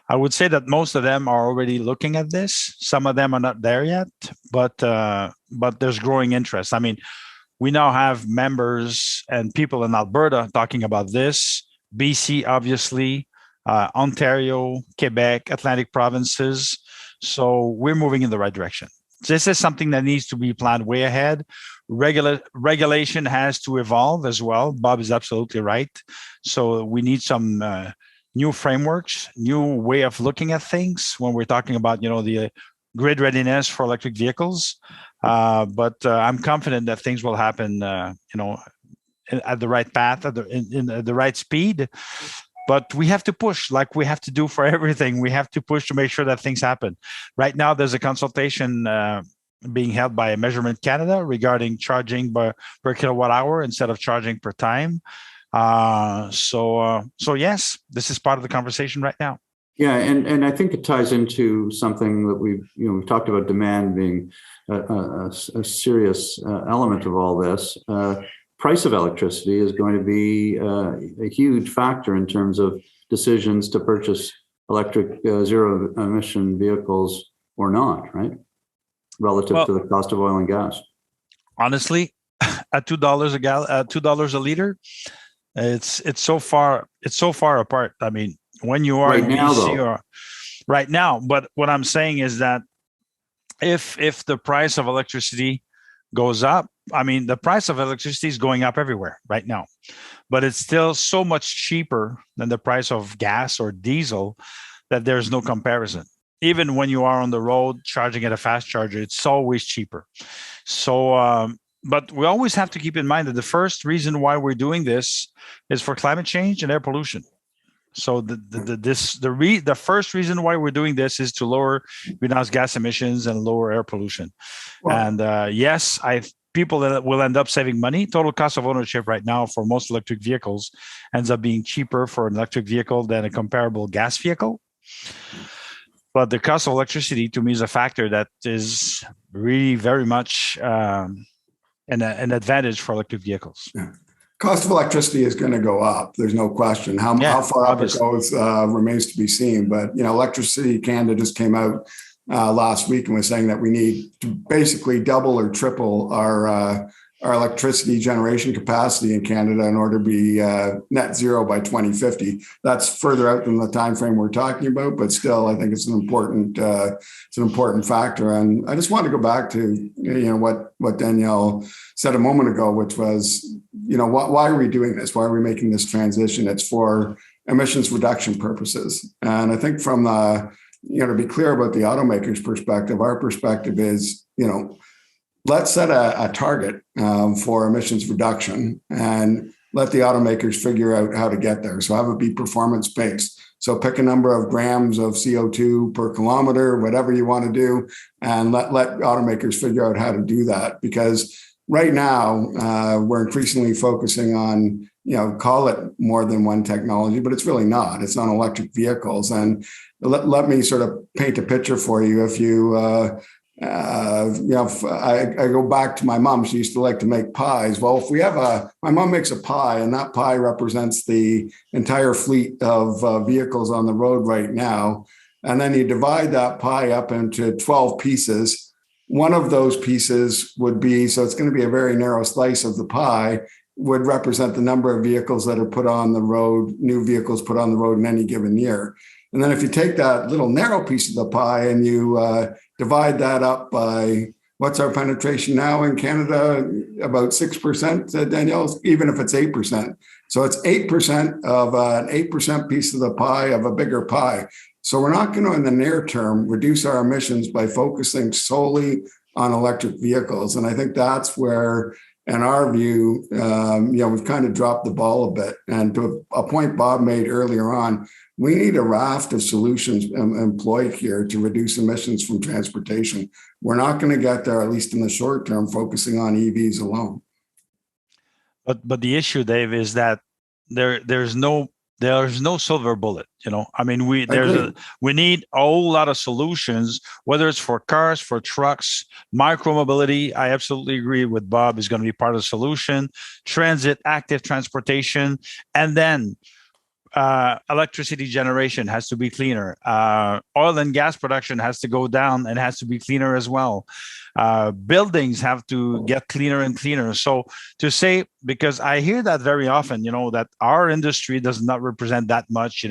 I would say that most of them are already looking at this. Some of them are not there yet, but there's growing interest. I mean, we now have members and people in Alberta talking about this. BC, obviously, Ontario, Quebec, Atlantic provinces. So we're moving in the right direction. This is something that needs to be planned way ahead. Regulation has to evolve as well. Bob is absolutely right. So we need some new frameworks, new way of looking at things when we're talking about, the grid readiness for electric vehicles. But I'm confident that things will happen, at the right path, in the right speed. But we have to push, like we have to do for everything. We have to push to make sure that things happen. Right now, there's a consultation being held by Measurement Canada regarding charging per kilowatt hour instead of charging per time. So yes, this is part of the conversation right now. Yeah, and I think it ties into something that we've talked about, demand being a serious element of all this. Price of electricity is going to be a huge factor in terms of decisions to purchase electric zero emission vehicles or not, right? Relative to the cost of oil and gas. Honestly, at $2 a liter, it's so far apart. I mean, when you are right in now, BC or right now, but what I'm saying is that if the price of electricity goes up, I mean, the price of electricity is going up everywhere right now, but it's still so much cheaper than the price of gas or diesel that there's no comparison. Even when you are on the road charging at a fast charger, it's always cheaper. So, but we always have to keep in mind that the first reason why we're doing this is for climate change and air pollution. So the first reason why we're doing this is to lower greenhouse gas emissions and lower air pollution. Wow. And yes, people that will end up saving money. Total cost of ownership right now for most electric vehicles ends up being cheaper for an electric vehicle than a comparable gas vehicle. But the cost of electricity to me is a factor that is really very much an advantage for electric vehicles. Yeah. Cost of electricity is going to go up. There's no question. How far obviously. up it goes remains to be seen. But, Electricity Canada just came out last week and was saying that we need to basically double or triple our electricity generation capacity in Canada in order to be net zero by 2050. That's further out than the time frame we're talking about, but still, I think it's an important factor. And I just want to go back to what Danielle said a moment ago, which was, why are we doing this? Why are we making this transition? It's for emissions reduction purposes. And I think from to be clear about the automakers' perspective, our perspective is, let's set a target for emissions reduction and let the automakers figure out how to get there. So have it be performance based. So pick a number of grams of CO2 per kilometer, whatever you want to do, and let automakers figure out how to do that. Because right now we're increasingly focusing on, call it more than one technology, but it's really not. It's on electric vehicles. And let me sort of paint a picture for you. If you I go back to my mom. She used to like to make pies. Well, if we have my mom makes a pie, and that pie represents the entire fleet of vehicles on the road right now. And then you divide that pie up into 12 pieces. One of those pieces would be, so it's going to be a very narrow slice of the pie, would represent the number of vehicles that are put on the road, new vehicles put on the road in any given year. And then if you take that little narrow piece of the pie and you divide that up by, what's our penetration now in Canada? About 6%, Danielle, even if it's 8%. So it's 8% of an 8% piece of the pie of a bigger pie. So we're not going to, in the near term, reduce our emissions by focusing solely on electric vehicles. And I think that's where, in our view, we've kind of dropped the ball a bit. And to a point Bob made earlier on, we need a raft of solutions employed here to reduce emissions from transportation. We're not going to get there, at least in the short term, focusing on EVs alone. But the issue, Dave, is that there's no silver bullet. We need a whole lot of solutions, whether it's for cars, for trucks, micromobility. I absolutely agree with Bob, is going to be part of the solution. Transit, active transportation, and then electricity generation has to be cleaner. Oil and gas production has to go down and has to be cleaner as well. Buildings have to get cleaner and cleaner. So to say, because I hear that very often, that our industry does not represent that much,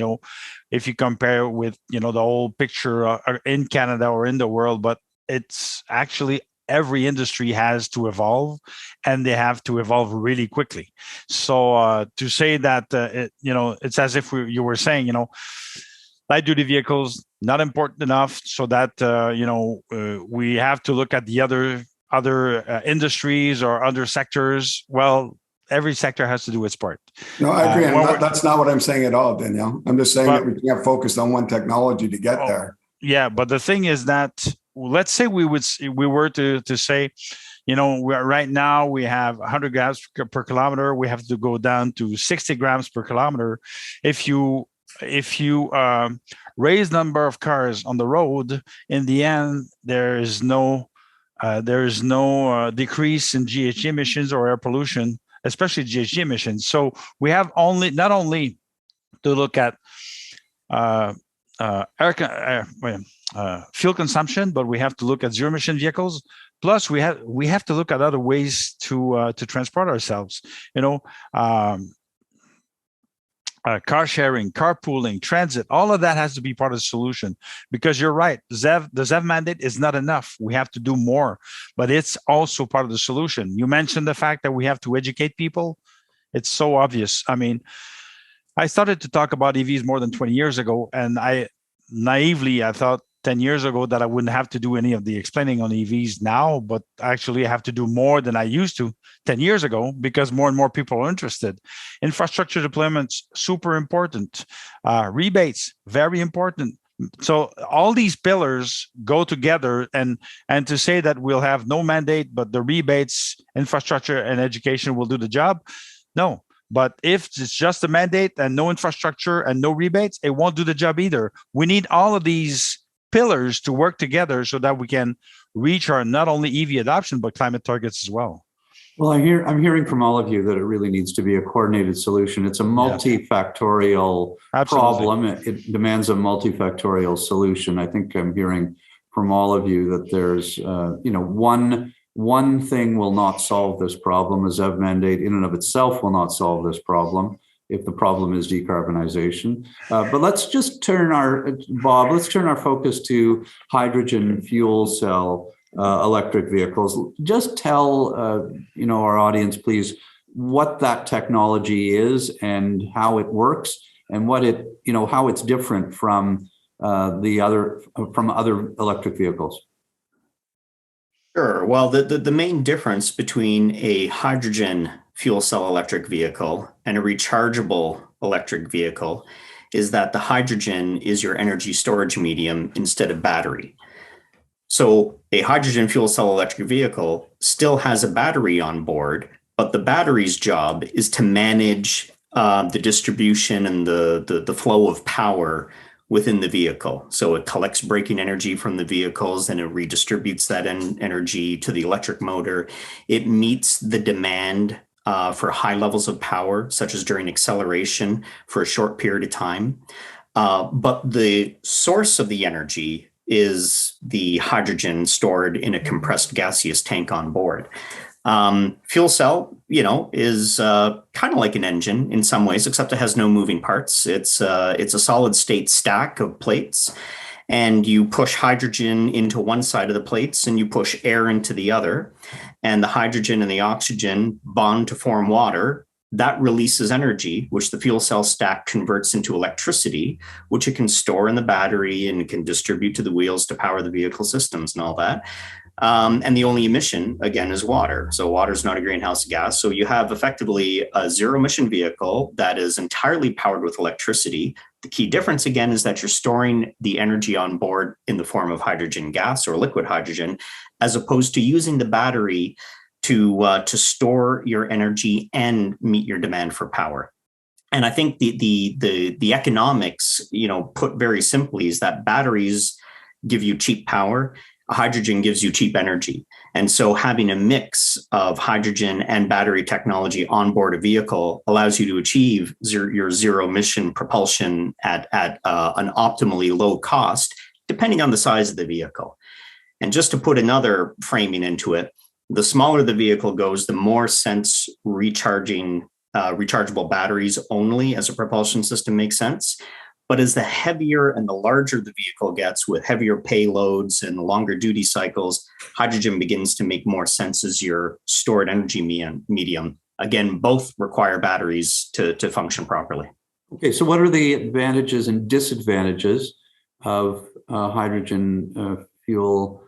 if you compare with, the whole picture in Canada or in the world, but it's actually every industry has to evolve, and they have to evolve really quickly. So to say that, it's as if you were saying, light duty vehicles not important enough, so that we have to look at the other industries or other sectors. Well, every sector has to do its part. No, I agree. And that's not what I'm saying at all, Danielle. I'm just saying that we can't focus on one technology to get there. Yeah, but the thing is that, let's say we were to say, right now we have 100 grams per kilometer. We have to go down to 60 grams per kilometer. If you raise number of cars on the road, in the end, there is no decrease in GHG emissions or air pollution, especially GHG emissions. So we have not only to look at fuel consumption, but we have to look at zero emission vehicles. Plus, we have to look at other ways to transport ourselves. Car sharing, carpooling, transit, all of that has to be part of the solution. Because you're right, the ZEV mandate is not enough. We have to do more, but it's also part of the solution. You mentioned the fact that we have to educate people. It's so obvious. I mean, I started to talk about EVs more than 20 years ago, and I thought 10 years ago that I wouldn't have to do any of the explaining on EVs now, but actually I have to do more than I used to 10 years ago, because more and more people are interested. Infrastructure deployments, super important. Rebates, very important. So all these pillars go together, and to say that we'll have no mandate, but the rebates, infrastructure, and education will do the job, no. But if it's just a mandate and no infrastructure and no rebates, it won't do the job either. We need all of these pillars to work together so that we can reach our not only EV adoption, but climate targets as well. Well, I'm hearing from all of you that it really needs to be a coordinated solution. It's a multifactorial problem. It demands a multifactorial solution. I think I'm hearing from all of you that there's, one thing will not solve this problem. A ZEV mandate in and of itself will not solve this problem if the problem is decarbonization. But let's just turn our focus to hydrogen fuel cell electric vehicles. Just tell our audience, please, what that technology is and how it works, and how it's different from other electric vehicles. Sure. Well, the main difference between a hydrogen fuel cell electric vehicle and a rechargeable electric vehicle is that the hydrogen is your energy storage medium instead of battery. So a hydrogen fuel cell electric vehicle still has a battery on board, but the battery's job is to manage the distribution and the flow of power within the vehicle. So it collects braking energy from the vehicles and it redistributes that energy to the electric motor. It meets the demand for high levels of power, such as during acceleration for a short period of time. But the source of the energy is the hydrogen stored in a compressed gaseous tank on board. Fuel cell, is kind of like an engine in some ways, except it has no moving parts. It's a solid state stack of plates, and you push hydrogen into one side of the plates and you push air into the other, and the hydrogen and the oxygen bond to form water. That releases energy, which the fuel cell stack converts into electricity, which it can store in the battery and can distribute to the wheels to power the vehicle systems and all that. And the only emission, again, is water. So water is not a greenhouse gas. So you have effectively a zero emission vehicle that is entirely powered with electricity. The key difference, again, is that you're storing the energy on board in the form of hydrogen gas or liquid hydrogen, as opposed to using the battery to store your energy and meet your demand for power. And I think the economics, put very simply, is that batteries give you cheap power, hydrogen gives you cheap energy. And so having a mix of hydrogen and battery technology on board a vehicle allows you to achieve your zero emission propulsion at an optimally low cost, depending on the size of the vehicle. And just to put another framing into it, the smaller the vehicle goes, the more sense rechargeable batteries only as a propulsion system makes sense. But as the heavier and the larger the vehicle gets with heavier payloads and longer duty cycles, hydrogen begins to make more sense as your stored energy medium. Again, both require batteries to function properly. Okay, so what are the advantages and disadvantages of hydrogen fuel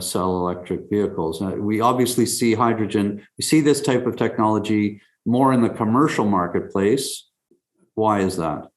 cell electric vehicles? We obviously see hydrogen, we see this type of technology more in the commercial marketplace. Why is that?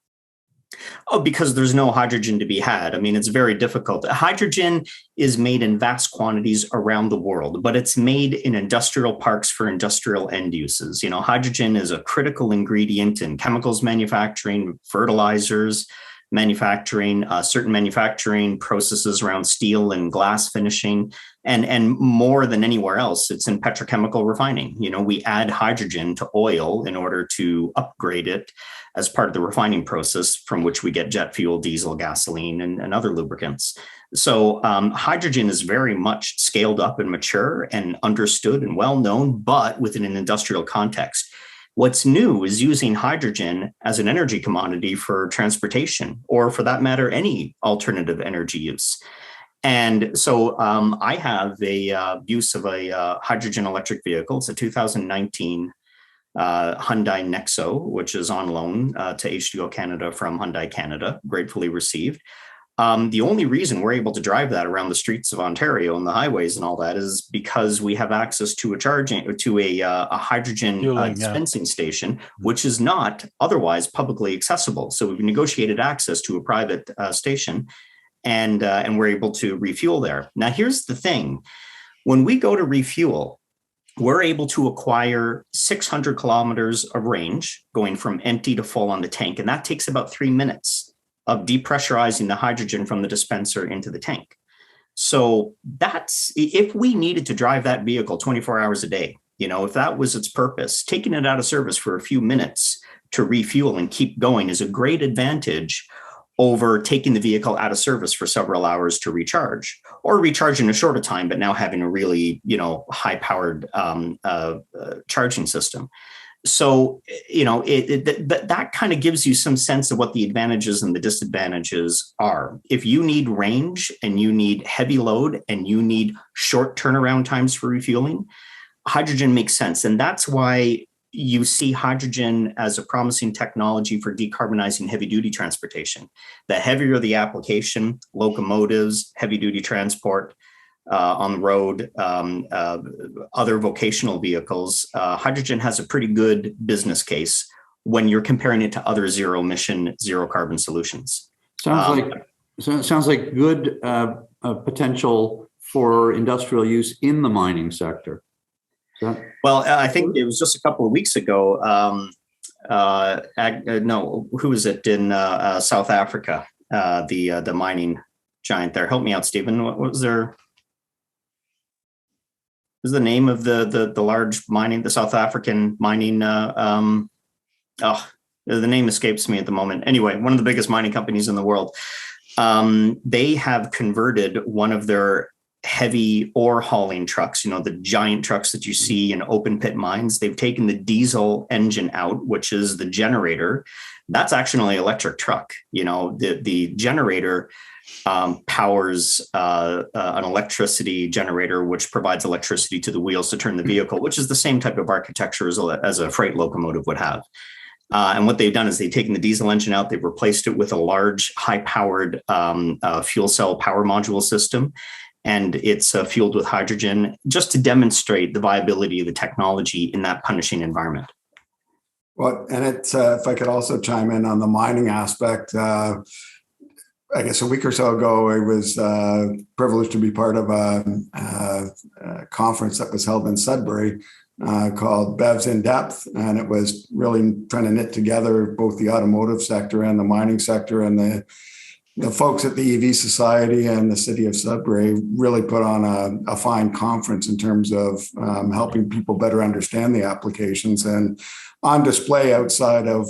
Oh, because there's no hydrogen to be had. I mean, it's very difficult. Hydrogen is made in vast quantities around the world, but it's made in industrial parks for industrial end uses. Hydrogen is a critical ingredient in chemicals manufacturing, fertilizers manufacturing, certain manufacturing processes around steel and glass finishing, and more than anywhere else, it's in petrochemical refining. We add hydrogen to oil in order to upgrade it as part of the refining process, from which we get jet fuel, diesel, gasoline, and other lubricants. So hydrogen is very much scaled up and mature and understood and well known, but within an industrial context. What's new is using hydrogen as an energy commodity for transportation, or for that matter, any alternative energy use. And so I have a use of a hydrogen electric vehicle. It's a 2019 Hyundai Nexo, which is on loan to H2O Canada from Hyundai Canada, gratefully received. The only reason we're able to drive that around the streets of Ontario and the highways and all that is because we have access to a hydrogen dispensing station, which is not otherwise publicly accessible. So we've negotiated access to a private station, and we're able to refuel there. Now, here's the thing: when we go to refuel, we're able to acquire 600 kilometers of range going from empty to full on the tank, and that takes about 3 minutes of depressurizing the hydrogen from the dispenser into the tank. So that's, if we needed to drive that vehicle 24 hours a day, if that was its purpose, taking it out of service for a few minutes to refuel and keep going is a great advantage over taking the vehicle out of service for several hours to recharge, or recharge in a shorter time, but now having a really, high powered charging system. So, that kind of gives you some sense of what the advantages and the disadvantages are. If you need range and you need heavy load and you need short turnaround times for refueling, hydrogen makes sense. And that's why you see hydrogen as a promising technology for decarbonizing heavy duty transportation. The heavier the application, locomotives, heavy duty transport, on the road, other vocational vehicles, hydrogen has a pretty good business case when you're comparing it to other zero emission, zero carbon solutions. Sounds like good potential for industrial use in the mining sector. Well, I think it was just a couple of weeks ago. Who was it in South Africa? The mining giant there. Help me out, Stephen. What was their? Is the name of the large mining, the South African mining? The name escapes me at the moment. Anyway, one of the biggest mining companies in the world. They have converted one of their heavy ore hauling trucks, the giant trucks that you see in open pit mines. They've taken the diesel engine out, which is the generator. That's actually an electric truck. The generator powers an electricity generator, which provides electricity to the wheels to turn the vehicle, which is the same type of architecture as a freight locomotive would have. And what they've done is they've taken the diesel engine out, they've replaced it with a large, high-powered fuel cell power module system, and it's fueled with hydrogen, just to demonstrate the viability of the technology in that punishing environment. Well, and it's if I could also chime in on the mining aspect. I guess a week or so ago, I was privileged to be part of a conference that was held in Sudbury called BEVs in Depth. And it was really trying to knit together both the automotive sector and the mining sector, and the folks at the EV Society and the city of Sudbury really put on a fine conference in terms of helping people better understand the applications. And on display outside of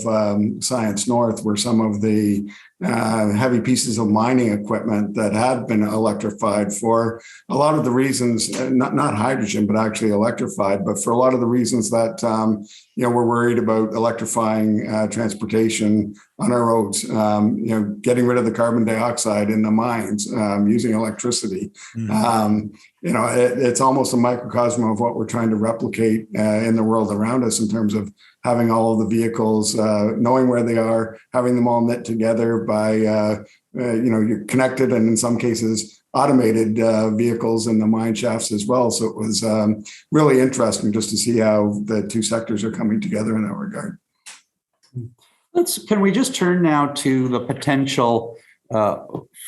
Science North were some of the heavy pieces of mining equipment that had been electrified for a lot of the reasons, not hydrogen, but actually electrified, but for a lot of the reasons that, we're worried about electrifying transportation on our roads, getting rid of the carbon dioxide in the mines, using electricity. It's almost a microcosm of what we're trying to replicate in the world around us in terms of having all of the vehicles, knowing where they are, having them all knit together by, you're connected, and in some cases automated vehicles in the mine shafts as well. So it was really interesting just to see how the two sectors are coming together in that regard. Can we just turn now to the potential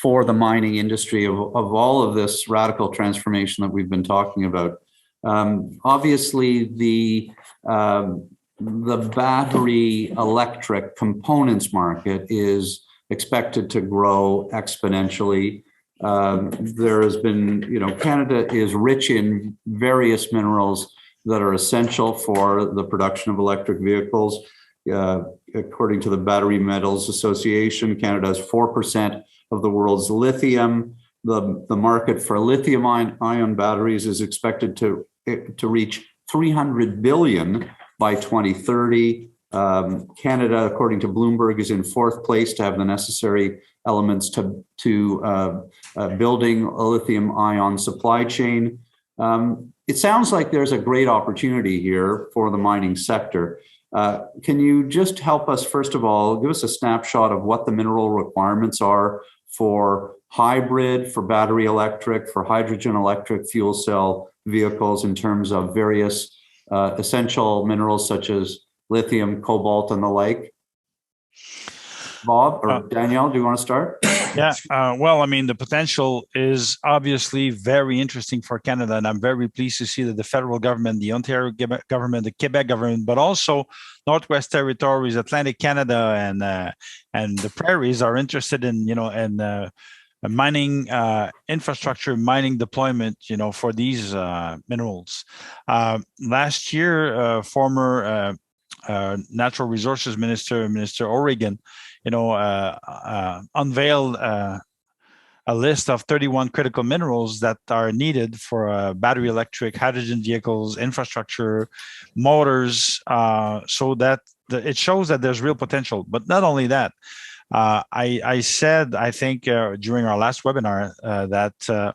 for the mining industry of all of this radical transformation that we've been talking about? Obviously, the battery electric components market is expected to grow exponentially. There has been, Canada is rich in various minerals that are essential for the production of electric vehicles. According to the Battery Metals Association, Canada has 4% of the world's lithium. The market for lithium-ion batteries is expected to reach $300 billion by 2030. Canada, according to Bloomberg, is in fourth place to have the necessary elements to building a lithium-ion supply chain. It sounds like there's a great opportunity here for the mining sector. Can you just help us, first of all, give us a snapshot of what the mineral requirements are for hybrid, for battery electric, for hydrogen electric fuel cell vehicles in terms of various essential minerals such as lithium, cobalt, and the like? Bob or Danielle, do you want to start? Yeah, well, I mean, the potential is obviously very interesting for Canada, and I'm very pleased to see that the federal government, the Ontario government, the Quebec government, but also Northwest Territories, Atlantic Canada, and the prairies are interested in, mining infrastructure, mining deployment, for these minerals. Last year, former Natural Resources Minister O'Regan, unveiled a list of 31 critical minerals that are needed for battery electric, hydrogen vehicles, infrastructure, motors, so that it shows that there's real potential. But not only that, I said, I think during our last webinar that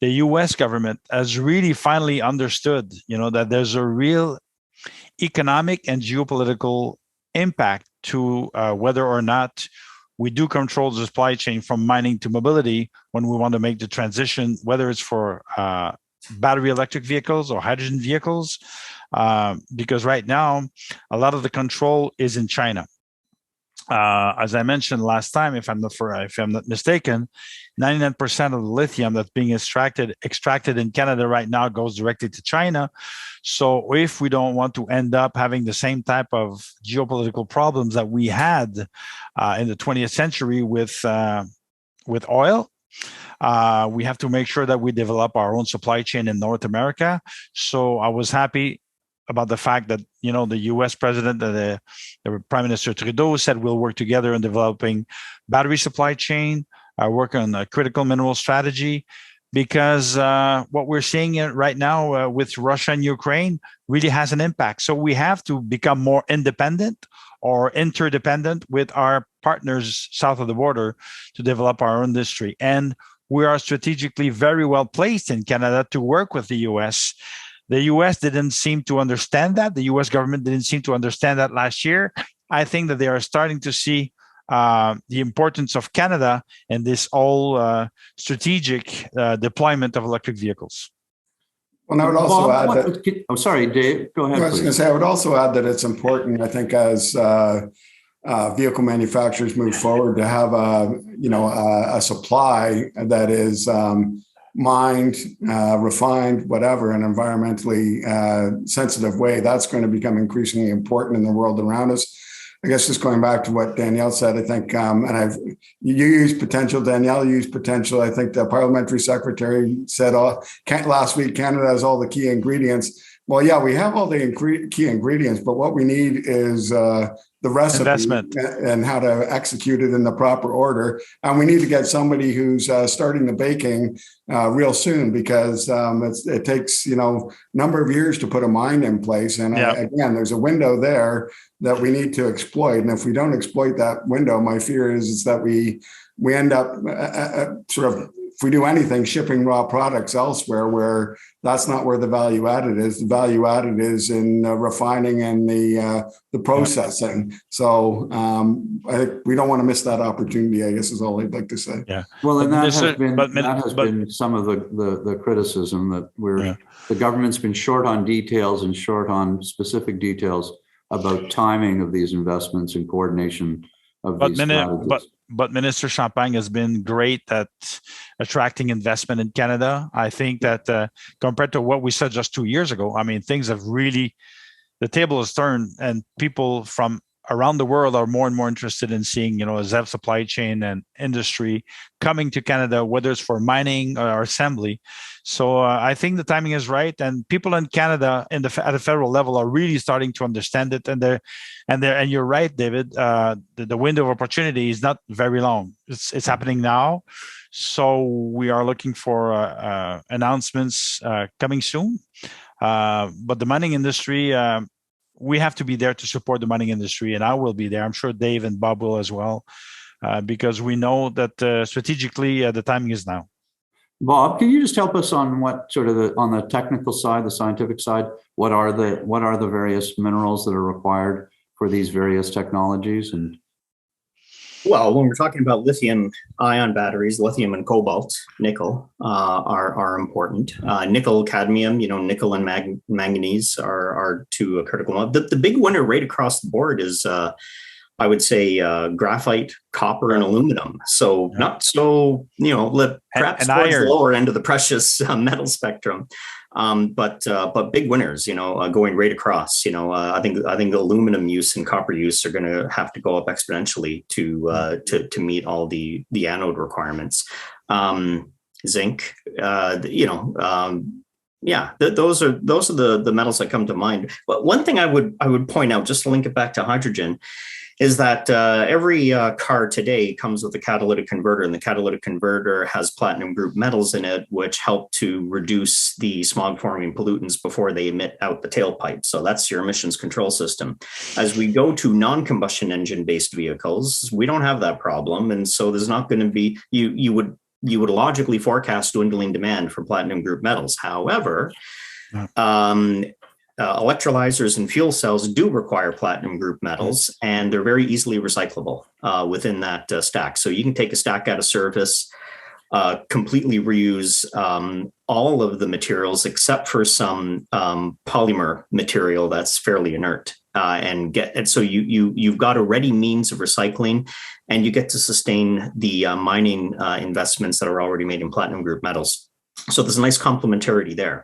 the U.S. government has really finally understood, that there's a real economic and geopolitical impact to whether or not we do control the supply chain from mining to mobility when we want to make the transition, whether it's for battery electric vehicles or hydrogen vehicles, because right now a lot of the control is in China. As I mentioned last time, if I'm not mistaken, 99% of the lithium that's being extracted in Canada right now goes directly to China. So if we don't want to end up having the same type of geopolitical problems that we had in the 20th century with oil, we have to make sure that we develop our own supply chain in North America. So I was happy about the fact that, the U.S. president, the Prime Minister Trudeau said we'll work together in developing battery supply chain, work on a critical mineral strategy, because what we're seeing right now with Russia and Ukraine really has an impact. So we have to become more independent or interdependent with our partners south of the border to develop our own industry. And we are strategically very well placed in Canada to work with the U.S. The U.S. didn't seem to understand that. The U.S. government didn't seem to understand that last year. I think that they are starting to see the importance of Canada and this whole strategic deployment of electric vehicles. Well, I would also add that. I'm sorry, Dave. Go ahead. I was going to say, I would also add that it's important, I think, as vehicle manufacturers move forward to have a supply that is mined, refined, whatever, in an environmentally sensitive way. That's going to become increasingly important in the world around us. I guess just going back to what Danielle said, I think, you used potential, Danielle used potential. I think the parliamentary secretary said last week, Canada has all the key ingredients. Well, yeah, we have all the key ingredients, but what we need is the recipe investment and how to execute it in the proper order. And we need to get somebody who's starting the baking real soon, because it takes, number of years to put a mine in place. And again, there's a window there that we need to exploit. And if we don't exploit that window, my fear is that we end up if we do anything, shipping raw products elsewhere, where that's not where the value added is. The value added is in refining and the processing. So I think we don't want to miss that opportunity, I guess, is all I'd like to say. Yeah. Well, and that has been some of the criticism that the government's been short on details and short on specific details about timing of these investments and coordination of these strategies. But Minister Champagne has been great at attracting investment in Canada. I think that compared to what we said just 2 years ago, I mean, things have really, the table has turned, and people from around the world are more and more interested in seeing, a ZEV supply chain and industry coming to Canada, whether it's for mining or assembly. So I think the timing is right, and people in Canada at the federal level are really starting to understand it. And you're right, David. The window of opportunity is not very long. It's happening now, so we are looking for announcements coming soon. But the mining industry. We have to be there to support the mining industry, and I will be there. I'm sure Dave and Bob will as well, because we know that strategically the timing is now. Bob, can you just help us on what sort of on the technical side, the scientific side, what are the various minerals that are required for these various technologies? And Well, when we're talking about lithium-ion batteries, lithium and cobalt, nickel are important. Nickel, cadmium, nickel and manganese are two critical. The big winner right across the board is, I would say, graphite, copper, and aluminum. So not so, perhaps towards the lower end of the precious metal spectrum. But big winners, going right across. I think aluminum use and copper use are going to have to go up exponentially to meet all the anode requirements. Zinc, those are the metals that come to mind. But one thing I would point out, just to link it back to hydrogen, is that every car today comes with a catalytic converter, and the catalytic converter has platinum group metals in it, which help to reduce the smog-forming pollutants before they emit out the tailpipe. So that's your emissions control system. As we go to non-combustion engine-based vehicles, we don't have that problem, and so there's not going to be, you would logically forecast dwindling demand for platinum group metals. However, electrolyzers and fuel cells do require platinum group metals, and they're very easily recyclable within that stack. So you can take a stack out of service, completely reuse all of the materials except for some polymer material that's fairly inert, so you've got a ready means of recycling, and you get to sustain the mining investments that are already made in platinum group metals. So there's a nice complementarity there.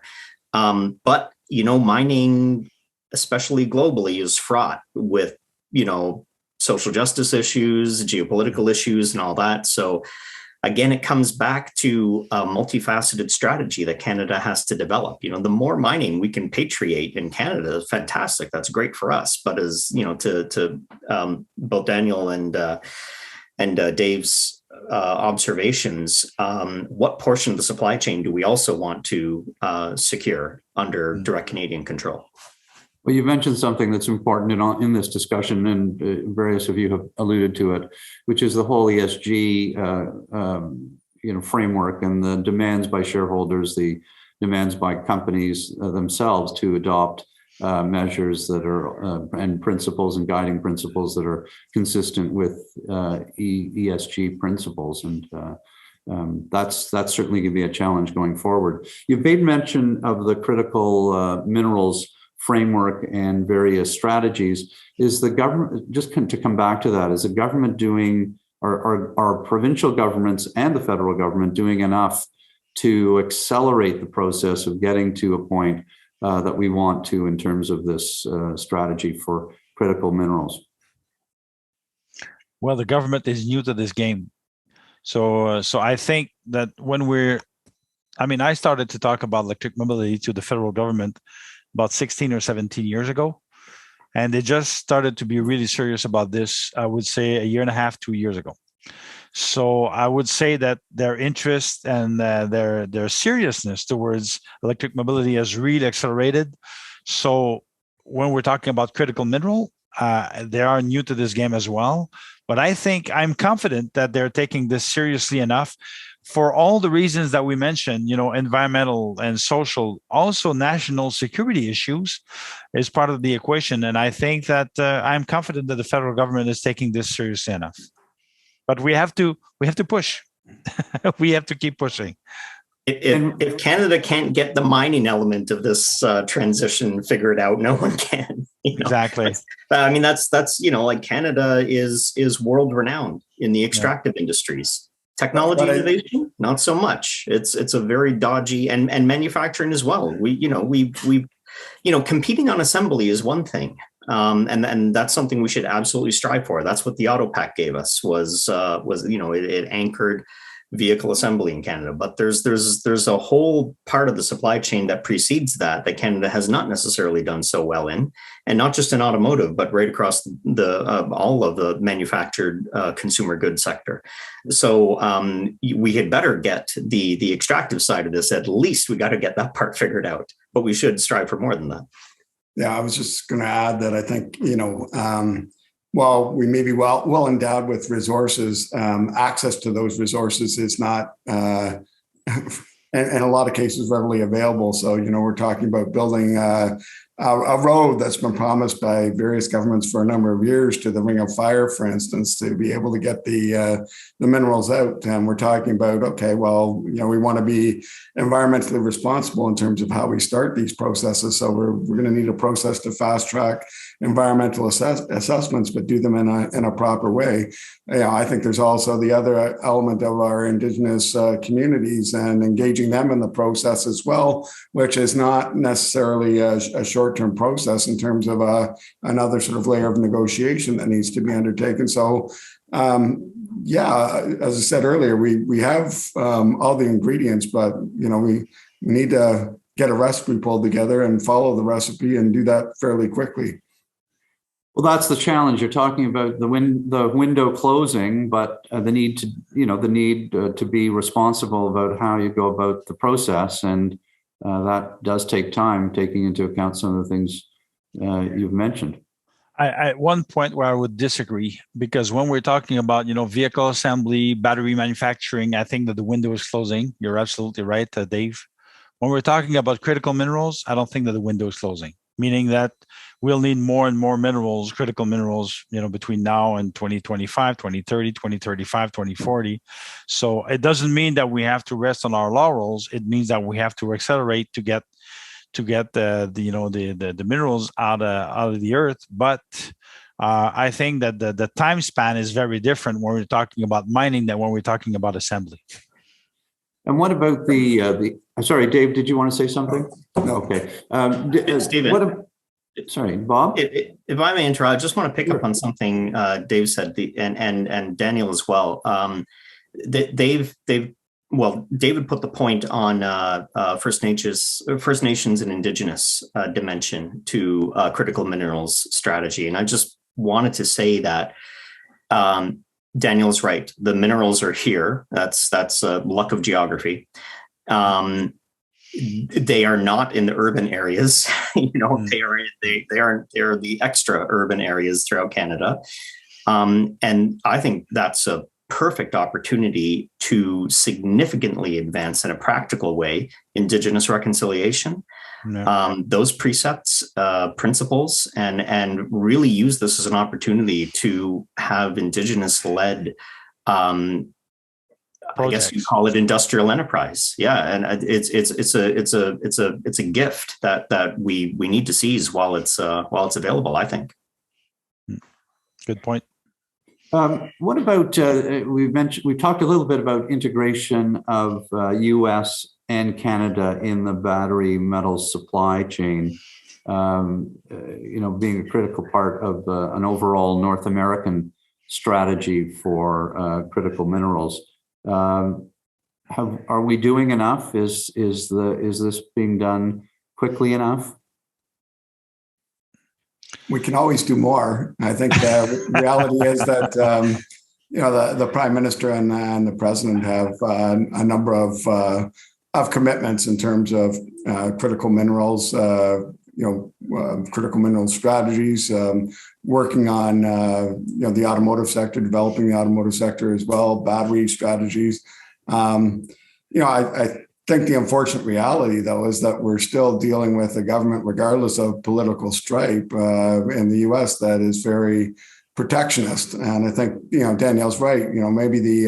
But mining, especially globally, is fraught with, social justice issues, geopolitical issues, and all that. So again, it comes back to a multifaceted strategy that Canada has to develop. The more mining we can patriate in Canada, fantastic. That's great for us. But as to both Daniel and Dave's observations, what portion of the supply chain do we also want to secure under direct Canadian control? Well, you mentioned something that's important in this discussion, and various of you have alluded to it, which is the whole ESG framework and the demands by shareholders, the demands by companies themselves to adopt measures that are and principles and guiding principles that are consistent with ESG principles, and that's certainly going to be a challenge going forward. You've made mention of the critical minerals framework and various strategies. Is the government, just to come back to that, is the government doing, are provincial governments and the federal government doing enough to accelerate the process of getting to a point that we want to in terms of this strategy for critical minerals? Well, the government is new to this game. So I think that I started to talk about electric mobility to the federal government about 16 or 17 years ago. And they just started to be really serious about this, I would say, a year and a half, 2 years ago. So I would say that their interest and their seriousness towards electric mobility has really accelerated. So when we're talking about critical mineral, they are new to this game as well. But I'm confident that they're taking this seriously enough for all the reasons that we mentioned, environmental and social, also national security issues is part of the equation. And I think that I'm confident that the federal government is taking this seriously enough. But we have to push. We have to keep pushing. If Canada can't get the mining element of this transition figured out, no one can. Exactly. That's Canada is world renowned in the extractive industries. Technology innovation, not so much. It's a very dodgy, and manufacturing as well. We competing on assembly is one thing. And that's something we should absolutely strive for. That's what the Autopack gave us was it anchored vehicle assembly in Canada. But there's a whole part of the supply chain that precedes that Canada has not necessarily done so well in, and not just in automotive, but right across all of the manufactured consumer goods sector. So we had better get the extractive side of this. At least we got to get that part figured out. But we should strive for more than that. Yeah, I was just going to add that I think, while we may be well endowed with resources, access to those resources is not, in a lot of cases, readily available. So, we're talking about building a road that's been promised by various governments for a number of years to the Ring of Fire, for instance, to be able to get the minerals out. And we're talking about, okay, well, we want to be environmentally responsible in terms of how we start these processes. So we're going to need a process to fast track environmental assessments, but do them in a proper way. I think there's also the other element of our Indigenous communities and engaging them in the process as well, which is not necessarily a short-term process in terms of another sort of layer of negotiation that needs to be undertaken. So, as I said earlier, we have all the ingredients, but we need to get a recipe pulled together and follow the recipe and do that fairly quickly. Well, that's the challenge. You're talking about the window closing, but the need to be responsible about how you go about the process, and that does take time, taking into account some of the things you've mentioned. At one point where I would disagree, because when we're talking about vehicle assembly, battery manufacturing, I think that the window is closing. You're absolutely right, Dave. When we're talking about critical minerals, I don't think that the window is closing, meaning that we'll need more and more minerals, critical minerals, between now and 2025, 2030, 2035, 2040. So it doesn't mean that we have to rest on our laurels. It means that we have to accelerate to get the minerals out of the earth. But I think that the time span is very different when we're talking about mining than when we're talking about assembly. And what about sorry, Dave, did you want to say something? No. Okay. Stephen. Sorry, Bob? If I may interrupt, I just want to pick up on something Dave said, and Daniel as well. David put the point on First Nations and Indigenous dimension to critical minerals strategy, and I just wanted to say that Daniel's right. The minerals are here. That's luck of geography. They are not in the urban areas. They are the extra urban areas throughout Canada. And I think that's a perfect opportunity to significantly advance in a practical way Indigenous reconciliation, those precepts, principles, and really use this as an opportunity to have Indigenous-led I guess you call it industrial enterprise. Yeah, and it's a gift that we need to seize while it's available, I think. Good point. What about we've talked a little bit about integration of US and Canada in the battery metals supply chain, being a critical part of an overall North American strategy for critical minerals. Are we doing enough? Is this being done quickly enough? We can always do more. I think the reality is that the Prime Minister and the President have a number of commitments in terms of critical minerals. Critical mineral strategies, working on the automotive sector, developing the automotive sector as well, battery strategies. I think the unfortunate reality, though, is that we're still dealing with a government, regardless of political stripe, in the U.S. that is very protectionist. And I think Danielle's right. Maybe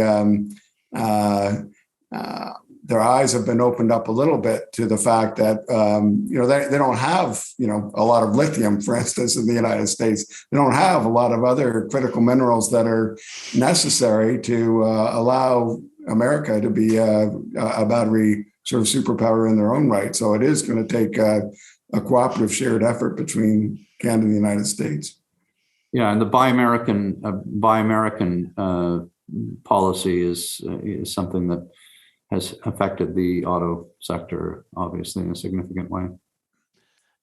their eyes have been opened up a little bit to the fact that, they don't have, a lot of lithium, for instance, in the United States. They don't have a lot of other critical minerals that are necessary to allow America to be a battery sort of superpower in their own right. So it is going to take a cooperative shared effort between Canada and the United States. Yeah, and the Buy American policy is something that has affected the auto sector, obviously, in a significant way.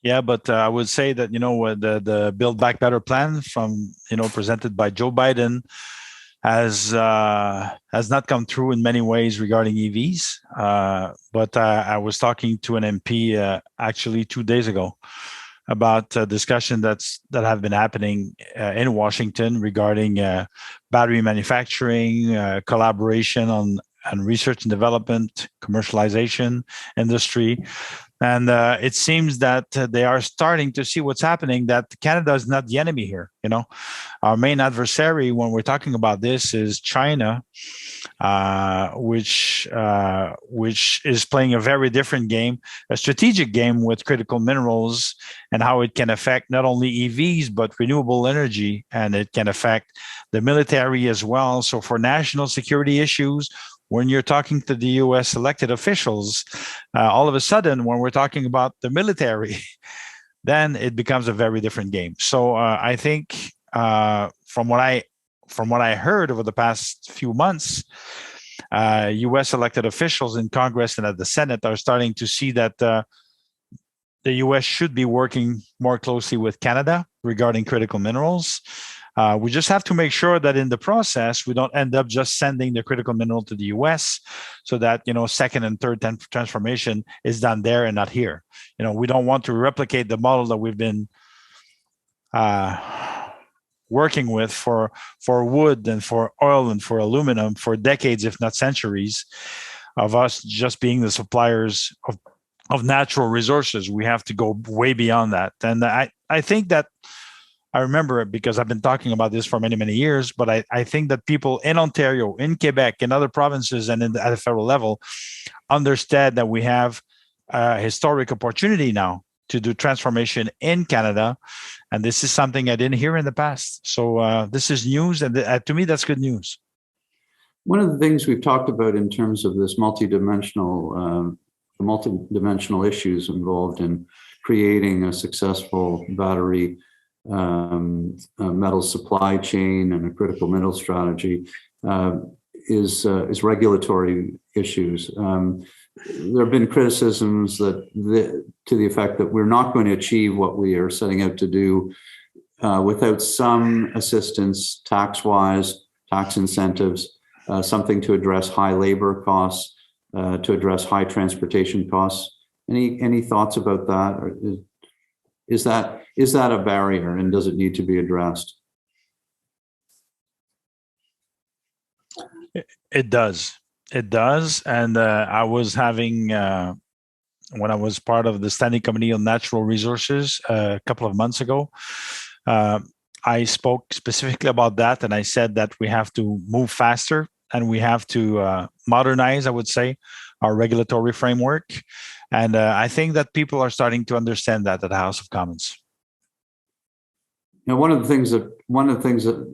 Yeah, but I would say that the Build Back Better plan from presented by Joe Biden has not come through in many ways regarding EVs. But I was talking to an MP actually 2 days ago about a discussion that have been happening in Washington regarding battery manufacturing, collaboration on research and development, commercialization industry. And it seems that they are starting to see what's happening, that Canada is not the enemy here. Our main adversary when we're talking about this is China, which is playing a very different game, a strategic game with critical minerals and how it can affect not only EVs, but renewable energy, and it can affect the military as well. So for national security issues, when you're talking to the U.S. elected officials, all of a sudden, when we're talking about the military, then it becomes a very different game. So I think from what I heard over the past few months, U.S. elected officials in Congress and at the Senate are starting to see that the U.S. should be working more closely with Canada regarding critical minerals. We just have to make sure that in the process, we don't end up just sending the critical mineral to the US so that, second and third transformation is done there and not here. We don't want to replicate the model that we've been working with for wood and for oil and for aluminum for decades, if not centuries, of us just being the suppliers of natural resources. We have to go way beyond that. And I think that I remember it because I've been talking about this for many, many years, but I think that people in Ontario, in Quebec, in other provinces, and at the federal level understand that we have a historic opportunity now to do transformation in Canada. And this is something I didn't hear in the past. So this is news, and to me, that's good news. One of the things we've talked about in terms of this multidimensional issues involved in creating a successful battery metal supply chain and a critical mineral strategy is regulatory issues. There have been criticisms to the effect that we're not going to achieve what we are setting out to do without some assistance, tax-wise, tax incentives, something to address high labor costs, to address high transportation costs. Any thoughts about that? Or is that a barrier, and does it need to be addressed? It does. And I was having, when I was part of the Standing Committee on Natural Resources a couple of months ago, I spoke specifically about that. And I said that we have to move faster and we have to modernize, I would say, our regulatory framework. And I think that people are starting to understand that at the House of Commons. Now, one of the things that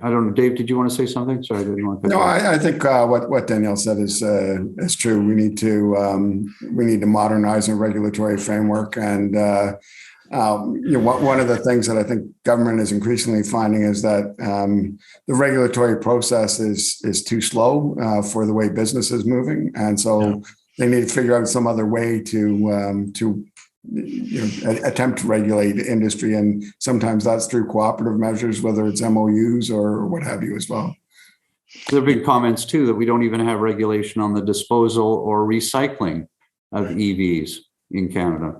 I don't know, Dave, did you want to say something? Sorry, I didn't want to. No, I think what Danielle said is true. We need to modernize our regulatory framework, and one of the things that I think government is increasingly finding is that the regulatory process is too slow for the way business is moving, and so they need to figure out some other way to attempt to regulate industry, and sometimes that's through cooperative measures, whether it's MOUs or what have you as well. There have been comments too that we don't even have regulation on the disposal or recycling of EVs in Canada.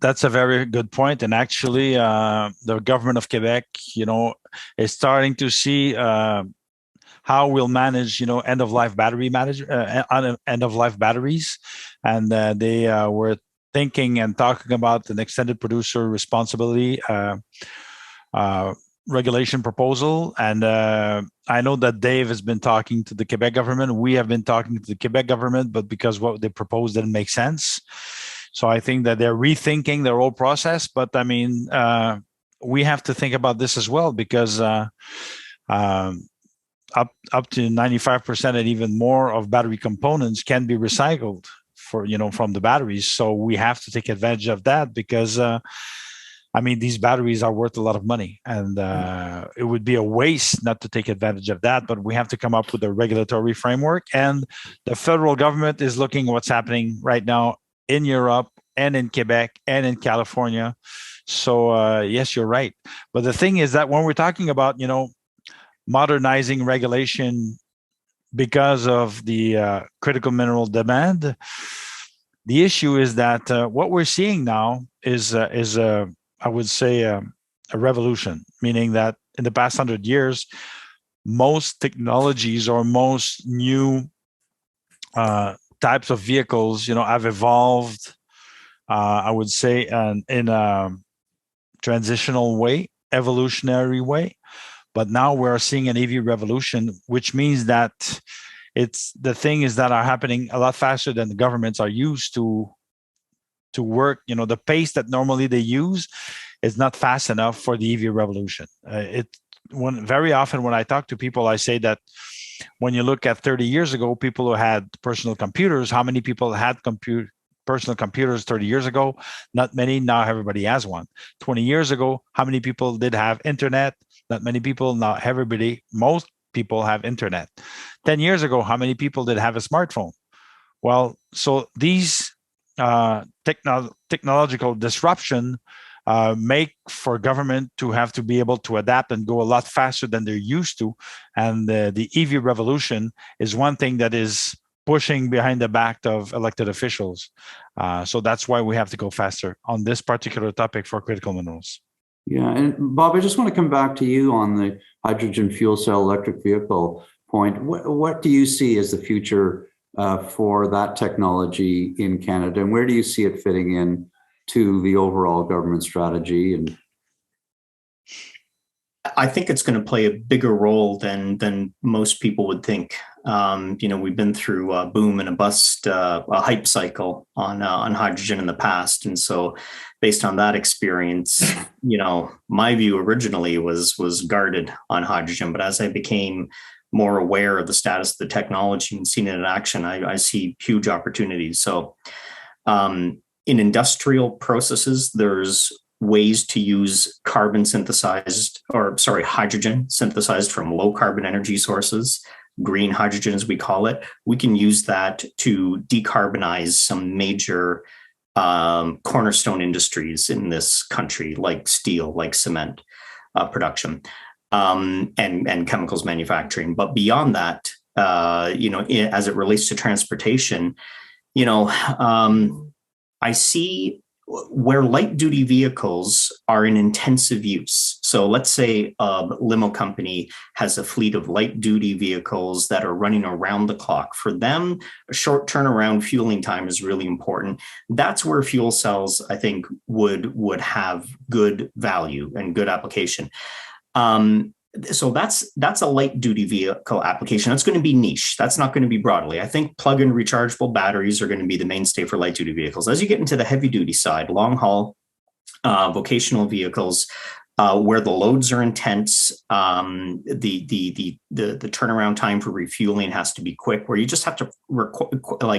That's a very good point, and actually, the government of Quebec, is starting to see how we'll manage, end-of-life batteries, and they were thinking and talking about an extended producer responsibility regulation proposal. And I know that Dave has been talking to the Quebec government. We have been talking to the Quebec government, but because what they proposed didn't make sense. So I think that they're rethinking their whole process. But I mean, we have to think about this as well, because up to 95% and even more of battery components can be recycled from the batteries. So we have to take advantage of that, because these batteries are worth a lot of money, and it would be a waste not to take advantage of that. But we have to come up with a regulatory framework, and the federal government is looking at what's happening right now in Europe and in Quebec and in California. So yes, you're right. But the thing is that when we're talking about, modernizing regulation because of the critical mineral demand, the issue is that what we're seeing now is I would say, a revolution, meaning that in the past 100 years, most technologies or most new types of vehicles, have evolved I would say, in a transitional way, evolutionary way. But now we're seeing an EV revolution, which means that it's the things that are happening a lot faster than the governments are used to work. The pace that normally they use is not fast enough for the EV revolution. Very often when I talk to people, I say that when you look at 30 years ago, people who had personal computers, how many people had personal computers 30 years ago? Not many. Now everybody has one. 20 years ago, how many people did have internet? Not many people. Now most people have internet. 10 years ago, how many people did have a smartphone? Well, so these technological disruption make for government to have to be able to adapt and go a lot faster than they're used to. And the EV revolution is one thing that is pushing behind the back of elected officials. So that's why we have to go faster on this particular topic for critical minerals. Yeah, and Bob, I just want to come back to you on the hydrogen fuel cell electric vehicle point. What do you see as the future for that technology in Canada, and where do you see it fitting in to the overall government strategy? And I think it's going to play a bigger role than most people would think. We've been through a boom and a bust, a hype cycle on hydrogen in the past, and so based on that experience, my view originally was guarded on hydrogen. But as I became more aware of the status of the technology and seen it in action, I see huge opportunities. So, in industrial processes, there's ways to use hydrogen synthesized from low carbon energy sources, green hydrogen as we call it. We can use that to decarbonize some major cornerstone industries in this country, like steel, like cement production, and chemicals manufacturing. But beyond that, as it relates to transportation, I see where light duty vehicles are in intensive use. So let's say a limo company has a fleet of light duty vehicles that are running around the clock. For them, a short turnaround fueling time is really important. That's where fuel cells, I think, would have good value and good application. So that's a light duty vehicle application. That's going to be niche. That's not going to be broadly. I think plug-in rechargeable batteries are going to be the mainstay for light duty vehicles. As you get into the heavy duty side, long haul, vocational vehicles, where the loads are intense, the turnaround time for refueling has to be quick, where you just have to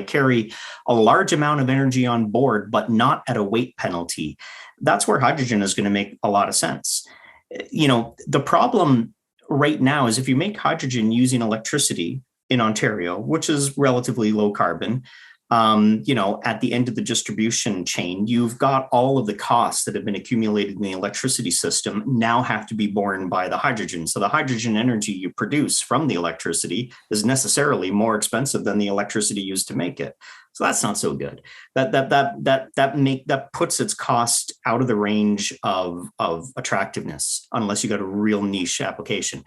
carry a large amount of energy on board, but not at a weight penalty. That's where hydrogen is going to make a lot of sense. The problem right now is if you make hydrogen using electricity in Ontario, which is relatively low carbon, at the end of the distribution chain, you've got all of the costs that have been accumulated in the electricity system now have to be borne by the hydrogen. So the hydrogen energy you produce from the electricity is necessarily more expensive than the electricity used to make it. So that's not so good. That puts its cost out of the range of attractiveness, unless you got a real niche application.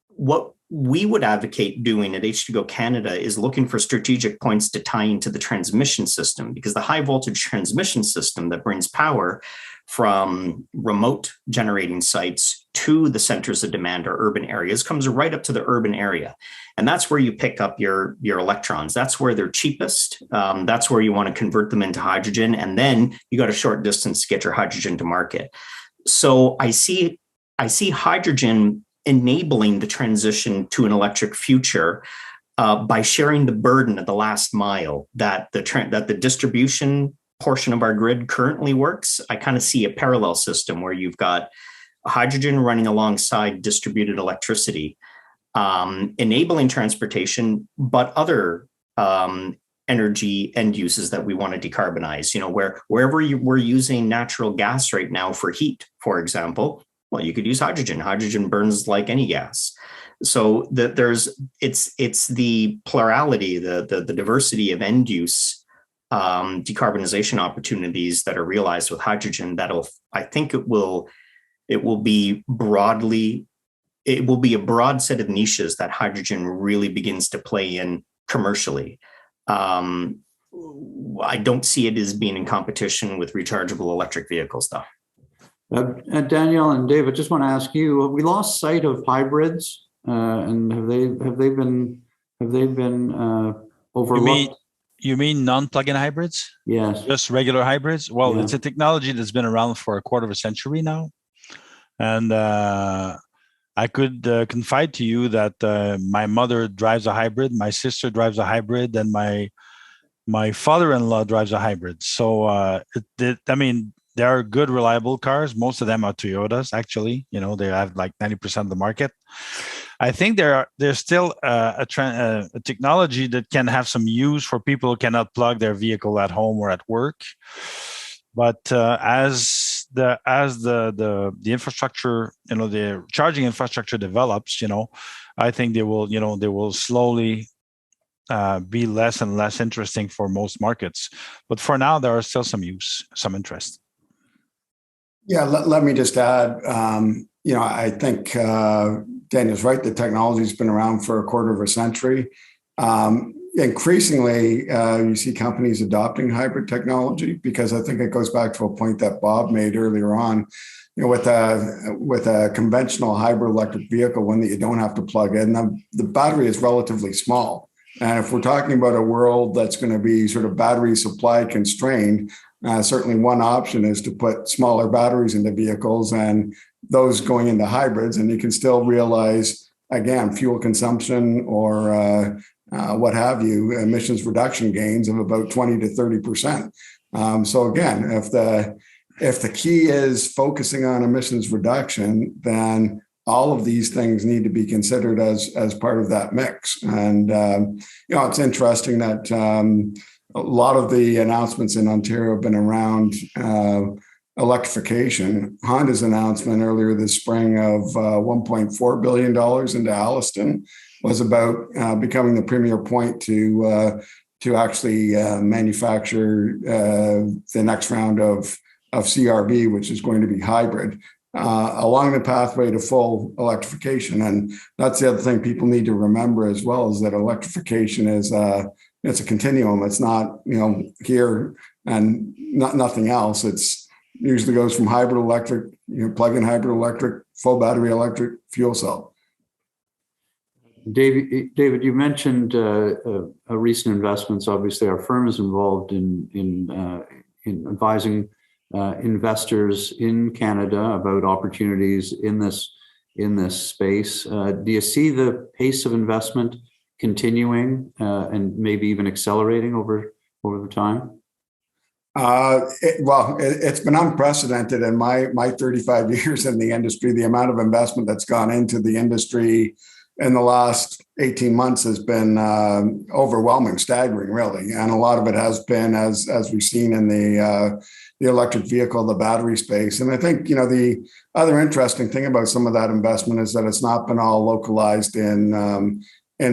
What we would advocate doing at H2Go Canada is looking for strategic points to tie into the transmission system, because the high voltage transmission system that brings power from remote generating sites to the centers of demand or urban areas comes right up to the urban area. And that's where you pick up your electrons. That's where they're cheapest. That's where you want to convert them into hydrogen. And then you got a short distance to get your hydrogen to market. So I see hydrogen enabling the transition to an electric future by sharing the burden at the last mile that the distribution portion of our grid currently works. I kind of see a parallel system where you've got hydrogen running alongside distributed electricity, enabling transportation, but other energy end uses that we want to decarbonize. Wherever we're using natural gas right now for heat, for example, well, you could use hydrogen. Hydrogen burns like any gas. So it's the plurality, the diversity of end use decarbonization opportunities that are realized with hydrogen I think it will be a broad set of niches that hydrogen really begins to play in commercially. I don't see it as being in competition with rechargeable electric vehicles, though. Danielle and David, just want to ask you: have we lost sight of hybrids, and have they been overlooked? You mean non-plug-in hybrids? Yes. Just regular hybrids? Well, Yeah. It's a technology that's been around for a quarter of a century now. And I could confide to you that my mother drives a hybrid, my sister drives a hybrid, and my father-in-law drives a hybrid. So they are good, reliable cars. Most of them are Toyotas, actually. They have like 90% of the market. I think there's still a technology that can have some use for people who cannot plug their vehicle at home or at work. But as the infrastructure, the charging infrastructure develops, I think they will slowly be less and less interesting for most markets. But for now, there are still some interest. Yeah, let me just add, I think Daniel's right. The technology's been around for a quarter of a century. Increasingly, you see companies adopting hybrid technology, because I think it goes back to a point that Bob made earlier on. With a conventional hybrid electric vehicle, one that you don't have to plug in, the battery is relatively small. And if we're talking about a world that's going to be sort of battery supply constrained, certainly one option is to put smaller batteries into vehicles and those going into hybrids, and you can still realize, again, fuel consumption or what have you, emissions reduction gains of about 20 to 30%. So again, if the key is focusing on emissions reduction, then all of these things need to be considered as part of that mix. And it's interesting that a lot of the announcements in Ontario have been around electrification. Honda's announcement earlier this spring of $1.4 billion into Alliston was about becoming the premier point to actually manufacture the next round of CRV, which is going to be hybrid, along the pathway to full electrification. And that's the other thing people need to remember as well, is that electrification is it's a continuum. It's not, here and nothing else. It's usually goes from hybrid electric, plug-in hybrid electric, full battery electric, fuel cell. David, you mentioned recent investments. Obviously, our firm is involved in advising investors in Canada about opportunities in this space. Do you see the pace of investment continuing and maybe even accelerating over the time? It's been unprecedented in my 35 years in the industry. The amount of investment that's gone into the industry in the last 18 months has been overwhelming, staggering, really. And a lot of it has been, as we've seen in the electric vehicle, the battery space. And I think, the other interesting thing about some of that investment is that it's not been all localized in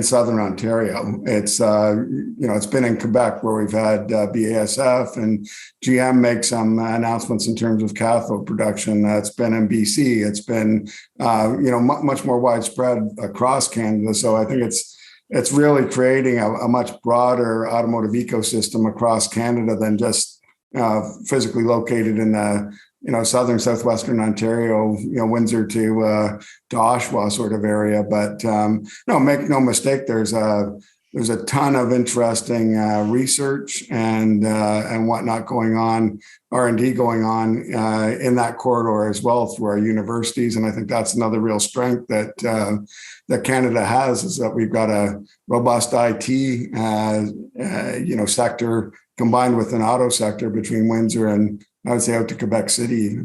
Southern Ontario. It's it's been in Quebec, where we've had BASF and GM make some announcements in terms of cathode production. It's been in BC. It's been much more widespread across Canada. So I think it's really creating a much broader automotive ecosystem across Canada than just physically located in the southern southwestern Ontario, Windsor to Oshawa sort of area. But make no mistake, there's a ton of interesting research and whatnot going on, R&D going on in that corridor as well through our universities. And I think that's another real strength that Canada has, is that we've got a robust IT sector combined with an auto sector between Windsor and, I would say, out to Quebec City.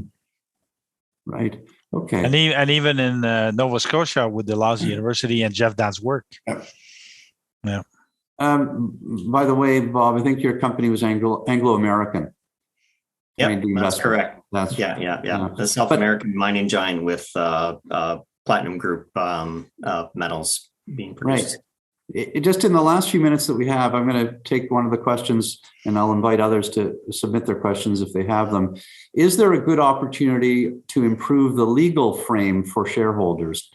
Right. Okay. And even in Nova Scotia with the Laws University and Jeff Dan's work. Yep. Yeah. By the way, Bob, I think your company was Anglo-American. Yeah, that's correct. Yeah. The South American mining giant with platinum group metals being produced. Right. Just in the last few minutes that we have, I'm going to take one of the questions, and I'll invite others to submit their questions if they have them. Is there a good opportunity to improve the legal frame for shareholders?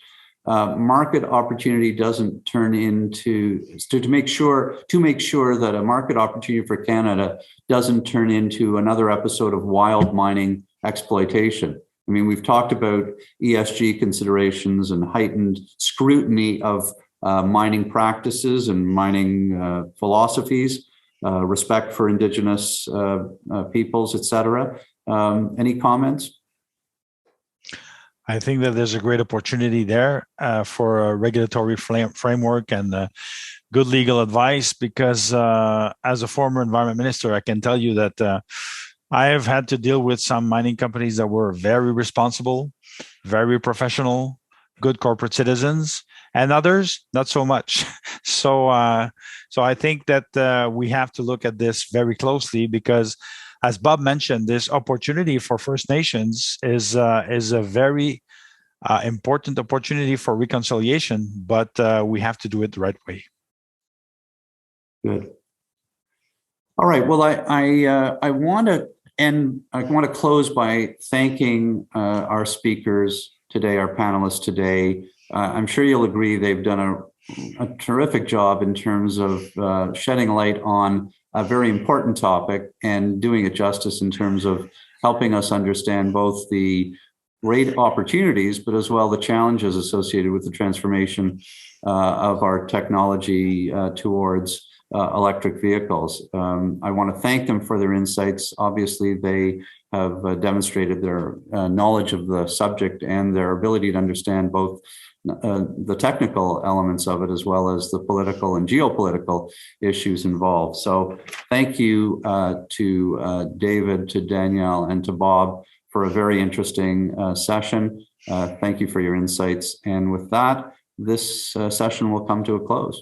market opportunity doesn't turn into to make sure that a market opportunity for Canada doesn't turn into another episode of wild mining exploitation. I mean, we've talked about ESG considerations and heightened scrutiny of mining practices and mining philosophies, respect for Indigenous peoples, etc. Any comments? I think that there's a great opportunity there for a regulatory framework and good legal advice, because as a former environment minister, I can tell you that I have had to deal with some mining companies that were very responsible, very professional, good corporate citizens, and others not so much. So I think that we have to look at this very closely, because as Bob mentioned, this opportunity for First Nations is a very important opportunity for reconciliation, but we have to do it the right way. Good. All right. Well, I want to close by thanking our speakers today, our panelists today. I'm sure you'll agree they've done a terrific job in terms of shedding light on a very important topic and doing it justice in terms of helping us understand both the great opportunities, but as well the challenges associated with the transformation of our technology towards electric vehicles. I want to thank them for their insights. Obviously, they have demonstrated their knowledge of the subject and their ability to understand both the technical elements of it as well as the political and geopolitical issues involved. So thank you to David, to Danielle, and to Bob for a very interesting session. Thank you for your insights. And with that, this session will come to a close.